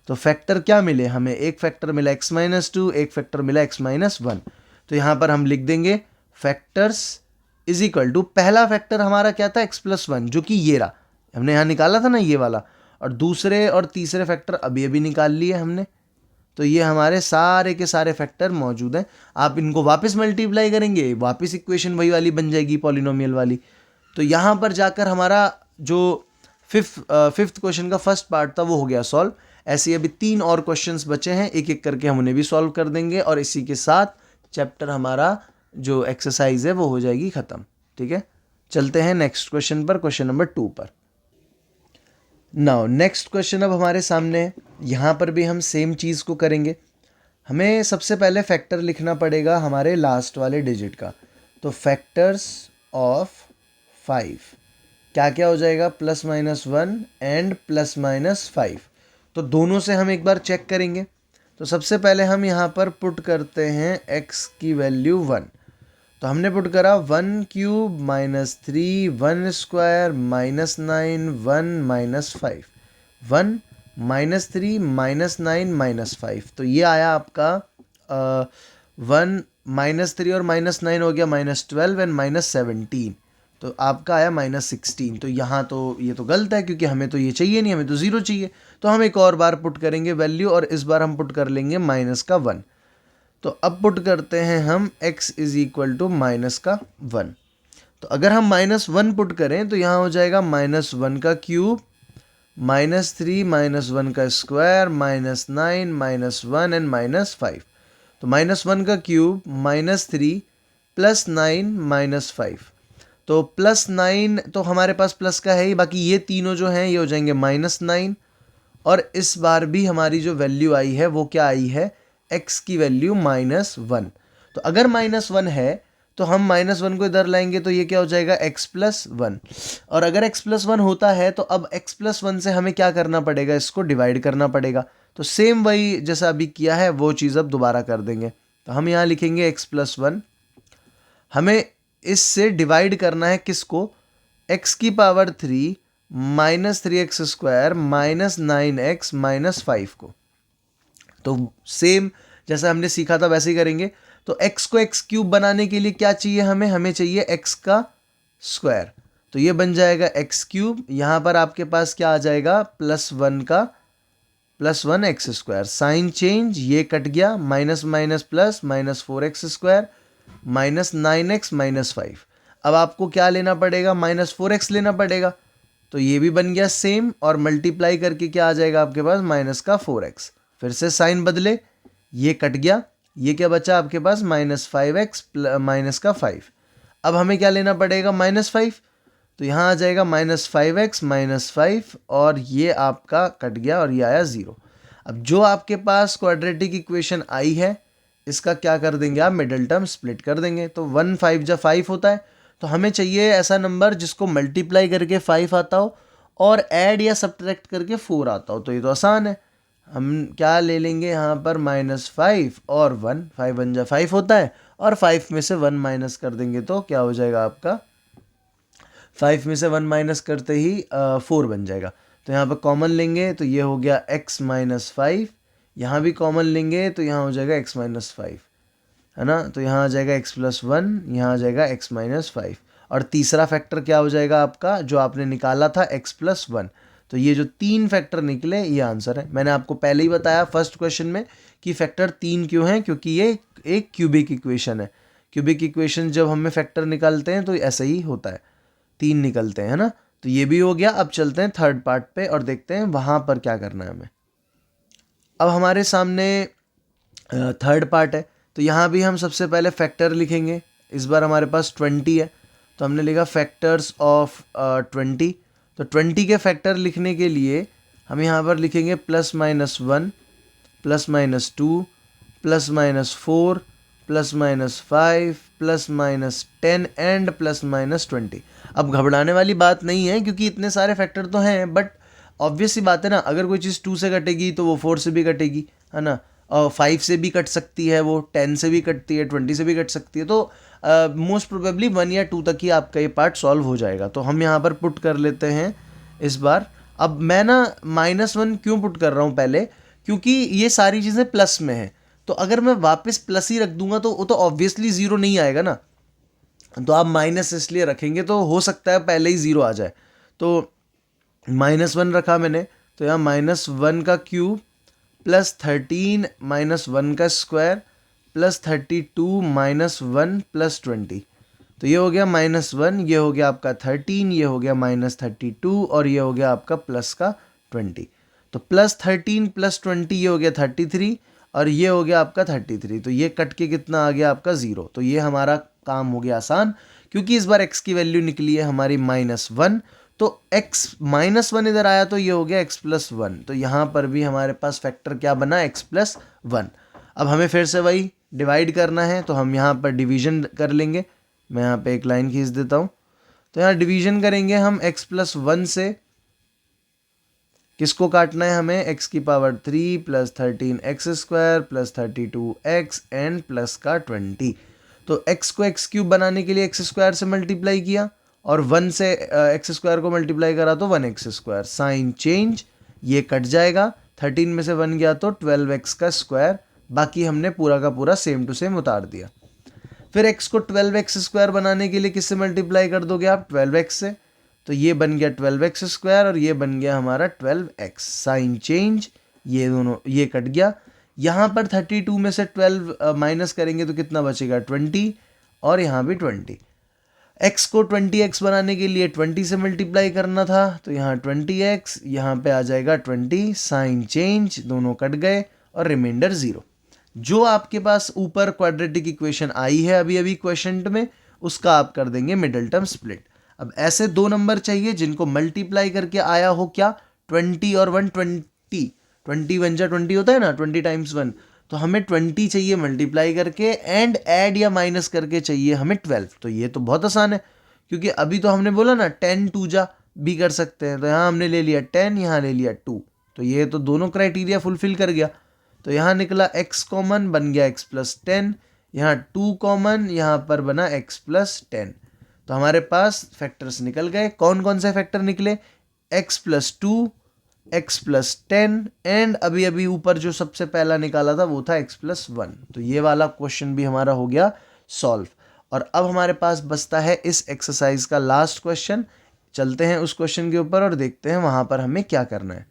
तो फैक्टर क्या मिले हमें, एक फैक्टर मिला x -2, एक फैक्टर मिला x -1। तो यहाँ पर हम लिख देंगे फैक्टर्स इज इक्वल टू, पहला फैक्टर हमारा क्या था, x+1, जो कि ये रहा, हमने यहाँ निकाला था ना ये वाला, और दूसरे और तीसरे फैक्टर अभी अभी निकाल लिए हमने। तो ये हमारे सारे के सारे फैक्टर मौजूद हैं। आप इनको वापस मल्टीप्लाई करेंगे, वापस इक्वेशन वही वाली बन जाएगी, पॉलिनोमियल वाली। तो यहाँ पर जाकर हमारा जो फिफ्थ क्वेश्चन का फर्स्ट पार्ट था वो हो गया सॉल्व। ऐसे अभी 3 और क्वेश्चंस बचे हैं, एक एक करके हम उन्हें भी सॉल्व कर देंगे, और इसी के साथ चैप्टर हमारा जो एक्सरसाइज है वो हो जाएगी ख़त्म। ठीक है, चलते हैं नेक्स्ट क्वेश्चन पर, क्वेश्चन नंबर 2 पर। नाउ नेक्स्ट क्वेश्चन अब हमारे सामने है, यहाँ पर भी हम सेम चीज़ को करेंगे। हमें सबसे पहले फैक्टर लिखना पड़ेगा हमारे लास्ट वाले डिजिट का। तो फैक्टर्स ऑफ 5 क्या क्या हो जाएगा, +-1 एंड +-5। तो दोनों से हम एक बार चेक करेंगे। तो सबसे पहले हम यहाँ पर पुट करते हैं x की वैल्यू 1। तो हमने पुट करा 1³ -3 1² -9 1 -5, 1 -3 -9 -5, तो ये आया आपका 1 -3 और -9 हो गया -12 एंड -17, तो आपका आया -16। तो यहाँ तो ये तो गलत है क्योंकि हमें तो ये चाहिए नहीं, हमें तो 0 चाहिए। तो हम एक और बार पुट करेंगे वैल्यू, और इस बार हम पुट कर लेंगे -1। तो अब पुट करते हैं हम x -1। तो अगर हम -1 पुट करें तो यहाँ हो जाएगा -1 का क्यूब -3 -1 का स्क्वायर -9 -1 एंड -5। तो -1 का क्यूब -3 +9 -5। तो +9 तो हमारे पास प्लस का है ही, बाकी ये तीनों जो हैं ये हो जाएंगे -9। और इस बार भी हमारी जो वैल्यू आई है वो क्या आई है, x की वैल्यू -1। तो अगर -1 है तो हम -1 को इधर लाएंगे तो ये क्या हो जाएगा, x+1। और अगर x+1 होता है तो अब x+1 से हमें क्या करना पड़ेगा, इसको डिवाइड करना पड़ेगा। तो सेम वही जैसा अभी किया है वो चीज़ अब दोबारा कर देंगे। तो हम यहाँ लिखेंगे x+1, हमें इससे डिवाइड करना है किसको, x⁻³ -3x² -9x -5 को। तो सेम जैसा हमने सीखा था वैसे ही करेंगे। तो x को x³ बनाने के लिए क्या चाहिए हमें चाहिए x का स्क्वायर। तो ये बन जाएगा x³। यहाँ पर आपके पास क्या आ जाएगा, +1 का +1 x²। साइन चेंज, ये कट गया, minus minus plus, -4x² -9x -5। अब आपको क्या लेना पड़ेगा, -4x लेना पड़ेगा। तो ये भी बन गया सेम, और मल्टीप्लाई करके क्या आ जाएगा आपके पास, -4x। फिर से साइन बदले, ये कट गया, ये क्या बचा आपके पास, -5x -5। अब हमें क्या लेना पड़ेगा, -5। तो यहाँ आ जाएगा -5x -5, और ये आपका कट गया और ये आया 0। अब जो आपके पास क्वाड्रेटिक इक्वेशन आई है इसका क्या कर देंगे आप, मिडल टर्म स्प्लिट कर देंगे। तो 1 5 जा 5 होता है। तो हमें चाहिए ऐसा नंबर जिसको मल्टीप्लाई करके 5 आता हो और ऐड या सब्ट्रैक्ट करके 4 आता हो। तो ये तो आसान है, हम क्या ले लेंगे यहाँ पर, -5 और 1। 5 1 जा 5 होता है, और 5 में से 1 माइनस कर देंगे तो क्या हो जाएगा आपका, 5 में से 1 माइनस करते ही 4 बन जाएगा। तो यहाँ पर कॉमन लेंगे तो ये हो गया x -5, यहाँ भी कॉमन लेंगे तो यहाँ हो जाएगा x -5, है ना। तो यहाँ आ जाएगा x+1, यहाँ आ जाएगा x -5, और तीसरा फैक्टर क्या हो जाएगा आपका, जो आपने निकाला था x+1। तो ये जो 3 फैक्टर निकले ये आंसर है। मैंने आपको पहले ही बताया फर्स्ट क्वेश्चन में कि फैक्टर 3 क्यों हैं, क्योंकि ये एक क्यूबिक इक्वेशन है। क्यूबिक इक्वेशन जब हमें फैक्टर निकालते हैं तो ऐसा ही होता है, 3 निकलते हैं, है ना। तो ये भी हो गया। अब चलते हैं थर्ड पार्ट पे और देखते हैं वहाँ पर क्या करना है हमें। अब हमारे सामने थर्ड पार्ट है, तो यहाँ भी हम सबसे पहले फैक्टर लिखेंगे। इस बार हमारे पास 20 है, तो हमने लिखा फैक्टर्स ऑफ 20। तो 20 के फैक्टर लिखने के लिए हम यहाँ पर लिखेंगे +-1 +-2 +-4 +-5 +-10 एंड +-20। अब घबराने वाली बात नहीं है क्योंकि इतने सारे फैक्टर तो हैं, बट ऑब्वियस सी बात है ना, अगर कोई चीज़ 2 से कटेगी तो वो 4 से भी कटेगी, है ना। और 5 से भी कट सकती है, वो 10 से भी कटती है, 20 से भी कट सकती है। तो मोस्ट प्रोबेबली 1 या 2 तक ही आपका ये पार्ट सॉल्व हो जाएगा। तो हम यहाँ पर पुट कर लेते हैं इस बार। अब मैं ना -1 क्यों पुट कर रहा हूँ पहले, क्योंकि ये सारी चीज़ें प्लस में हैं। तो अगर मैं वापस प्लस ही रख दूंगा तो वो तो ऑब्वियसली 0 नहीं आएगा ना। तो आप माइनस इसलिए रखेंगे तो हो सकता है पहले ही 0 आ जाए। तो -1 रखा मैंने, तो यहाँ -1 का क्यूब +13 -1 का स्क्वायर +32 -1 +20। तो ये हो गया -1, ये हो गया आपका 13, ये हो गया -32, और ये हो गया आपका प्लस का 20। तो +13 +20 ये हो गया 33, और ये हो गया आपका 33। तो ये कट के कितना आ गया आपका 0। तो ये हमारा काम हो गया आसान, क्योंकि इस बार x की वैल्यू निकली है हमारी -1। तो x -1 इधर आया तो ये हो गया x+1। तो यहाँ पर भी हमारे पास फैक्टर क्या बना, x+1। अब हमें फिर से वही डिवाइड करना है, तो हम यहाँ पर डिवीजन कर लेंगे। मैं यहाँ पे एक लाइन खींच देता हूँ। तो यहाँ डिवीजन करेंगे हम x+1 से, किसको काटना है हमें, x⁻³ +13x² +32x and plus का 20। तो x को x³ बनाने के लिए x² से मल्टीप्लाई किया, और 1 से x² को मल्टीप्लाई करा तो 1x²। साइन चेंज, ये कट जाएगा, 13 में से 1 गया तो 12x² बाकी हमने पूरा का पूरा सेम टू सेम उतार दिया। फिर x को 12x² बनाने के लिए किससे मल्टीप्लाई कर दोगे आप? 12x से। तो ये बन गया 12x² और ये बन गया हमारा 12x। साइन चेंज, ये दोनों ये कट गया। यहाँ पर 32 में से 12 माइनस करेंगे तो कितना बचेगा? 20, और यहाँ भी 20। x को 20x बनाने के लिए 20 से मल्टीप्लाई करना था, तो यहाँ 20x, यहाँ पे आ जाएगा 20। साइन चेंज, दोनों कट गए और रिमाइंडर 0। जो आपके पास ऊपर क्वाड्रेटिक इक्वेशन आई है अभी अभी क्वेश्चन में, उसका आप कर देंगे मिडिल टर्म स्प्लिट। अब ऐसे दो नंबर चाहिए जिनको मल्टीप्लाई करके आया हो क्या? 20 और 1 20। 20 1 जा 20 होता है ना, 20 टाइम्स 1। तो हमें 20 चाहिए मल्टीप्लाई करके, एंड ऐड या माइनस करके चाहिए हमें 12। तो ये तो बहुत आसान है, क्योंकि अभी तो हमने बोला ना 10 2 जा भी कर सकते हैं। तो यहाँ हमने ले लिया 10, यहाँ ले लिया 2। तो ये तो दोनों क्राइटेरिया फुलफिल कर गया। तो यहाँ निकला x कॉमन, बन गया x + 10। यहाँ 2 कॉमन, यहाँ पर बना x + 10। तो हमारे पास फैक्टर्स निकल गए। कौन कौन से फैक्टर निकले? x + 2, x + 10, एंड अभी अभी ऊपर जो सबसे पहला निकाला था वो था x + 1। तो ये वाला क्वेश्चन भी हमारा हो गया सॉल्व। और अब हमारे पास बचता है इस एक्सरसाइज का लास्ट क्वेश्चन। चलते हैं उस क्वेश्चन के ऊपर और देखते हैं वहाँ पर हमें क्या करना है।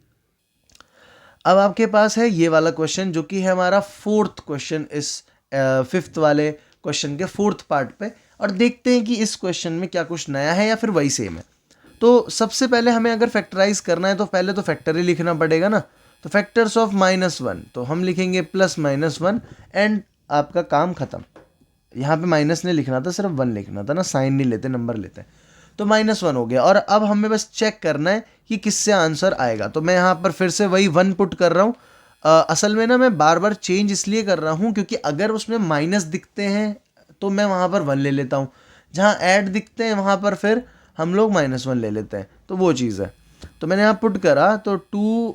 अब आपके पास है ये वाला क्वेश्चन, जो कि है हमारा 4th क्वेश्चन इस 5th वाले क्वेश्चन के 4th पार्ट पे, और देखते हैं कि इस क्वेश्चन में क्या कुछ नया है या फिर वही सेम है। तो सबसे पहले हमें अगर फैक्टराइज करना है तो पहले तो फैक्टर ही लिखना पड़ेगा ना। तो फैक्टर्स ऑफ -1, तो हम लिखेंगे +-1, एंड आपका काम खत्म। यहाँ पे माइनस नहीं लिखना था, सिर्फ 1 लिखना था ना, साइन नहीं लेते, नंबर लेते हैं। तो -1 हो गया, और अब हमें बस चेक करना है कि किससे आंसर आएगा। तो मैं यहाँ पर फिर से वही 1 पुट कर रहा हूँ। असल में ना मैं बार बार चेंज इसलिए कर रहा हूँ क्योंकि अगर उसमें माइनस दिखते हैं तो मैं वहाँ पर 1 ले लेता हूँ, जहाँ ऐड दिखते हैं वहाँ पर फिर हम लोग -1 ले लेते हैं। तो वो चीज़ है। तो मैंने यहाँ पुट करा तो 2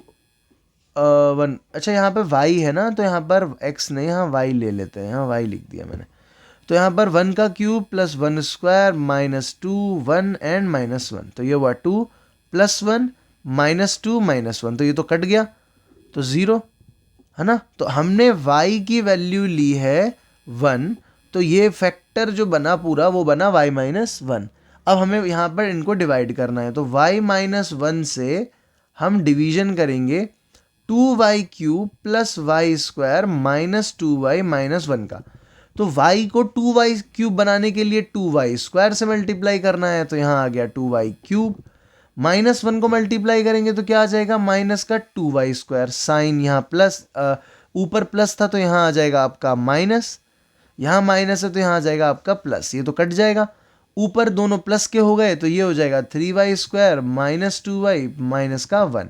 1। अच्छा, यहाँ पर y है ना, तो यहाँ पर x नहीं, यहाँ y ले लेते हैं। यहाँ y लिख दिया मैंने। तो यहाँ पर 1 का क्यूब +1² -2 1 एंड -1। तो ये हुआ 2 + 1 -2 -1। तो ये तो कट गया, तो 0 है ना। तो हमने y की वैल्यू ली है 1, तो ये फैक्टर जो बना पूरा वो बना y - 1। अब हमें यहाँ पर इनको डिवाइड करना है। तो y - 1 से हम डिवीजन करेंगे 2y³ + y² -2y -1 का। तो y को 2y³ बनाने के लिए 2y² से मल्टीप्लाई करना है, तो यहाँ आ गया 2y³। -1 को मल्टीप्लाई करेंगे तो क्या आ जाएगा? माइनस का 2y²। साइन यहाँ प्लस, ऊपर प्लस था तो यहाँ आ जाएगा आपका माइनस, यहाँ माइनस है तो यहाँ आ जाएगा आपका प्लस। ये तो कट जाएगा, ऊपर दोनों प्लस के हो गए, तो ये हो जाएगा 3y² -2y -1।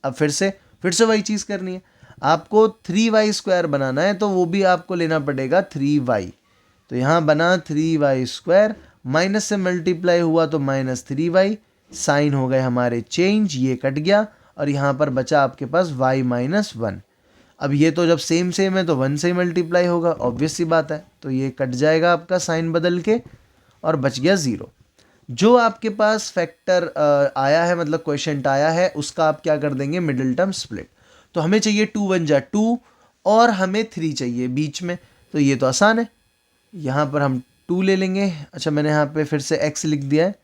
अब फिर से वही चीज़ करनी है। आपको 3y² बनाना है, तो वो भी आपको लेना पड़ेगा 3y। तो यहाँ बना 3y², माइनस से मल्टीप्लाई हुआ तो -3y। साइन हो गए हमारे चेंज, ये कट गया, और यहाँ पर बचा आपके पास y - 1। अब ये तो जब सेम है तो 1 से ही मल्टीप्लाई होगा, ऑब्वियस सी बात है। तो ये कट जाएगा आपका साइन बदल के, और बच गया 0। जो आपके पास फैक्टर आया है, मतलब क्वेश्चन आया है, उसका आप क्या कर देंगे? Middle term split. तो हमें चाहिए 2 1 जा 2, और हमें 3 चाहिए बीच में। तो ये तो आसान है, यहाँ पर हम 2 ले लेंगे। अच्छा, मैंने यहाँ पे फिर से x लिख दिया है,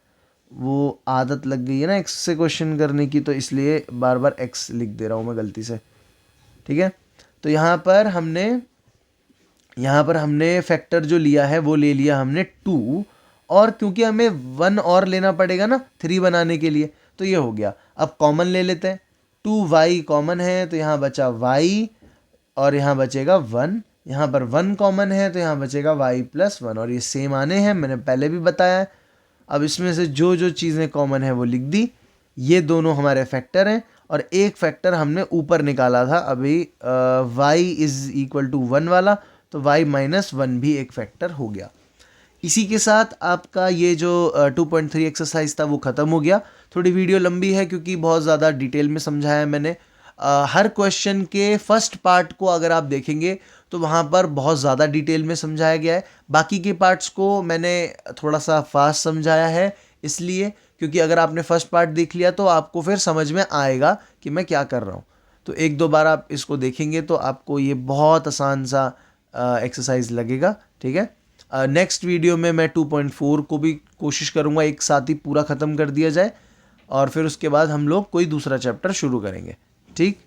वो आदत लग गई है ना x से क्वेश्चन करने की, तो इसलिए बार बार x लिख दे रहा हूँ मैं गलती से, ठीक है। तो यहाँ पर हमने फैक्टर जो लिया है वो ले लिया हमने 2, और क्योंकि हमें 1 और लेना पड़ेगा ना 3 बनाने के लिए, तो ये हो गया। अब कॉमन ले लेते हैं, 2y कॉमन है तो यहाँ बचा y, और यहाँ बचेगा 1। यहाँ पर 1 कॉमन है तो यहाँ बचेगा y + 1, और ये सेम आने हैं, मैंने पहले भी बताया है। अब इसमें से जो जो चीज़ें कॉमन है वो लिख दी। ये दोनों हमारे फैक्टर हैं, और एक फैक्टर हमने ऊपर निकाला था अभी y = 1 वाला, तो y - 1 भी एक फैक्टर हो गया। इसी के साथ आपका ये जो 2.3 एक्सरसाइज था वो ख़त्म हो गया। थोड़ी वीडियो लंबी है क्योंकि बहुत ज़्यादा डिटेल में समझाया मैंने। हर क्वेश्चन के फर्स्ट पार्ट को अगर आप देखेंगे तो वहाँ पर बहुत ज़्यादा डिटेल में समझाया गया है। बाकी के पार्ट्स को मैंने थोड़ा सा फास्ट समझाया है, इसलिए क्योंकि अगर आपने फर्स्ट पार्ट देख लिया तो आपको फिर समझ में आएगा कि मैं क्या कर रहा हूँ। तो एक दो बार आप इसको देखेंगे तो आपको ये बहुत आसान सा एक्सरसाइज लगेगा, ठीक है। नेक्स्ट वीडियो में मैं 2.4 को भी कोशिश करूँगा एक साथ ही पूरा ख़त्म कर दिया जाए, और फिर उसके बाद हम लोग कोई दूसरा चैप्टर शुरू करेंगे, ठीक।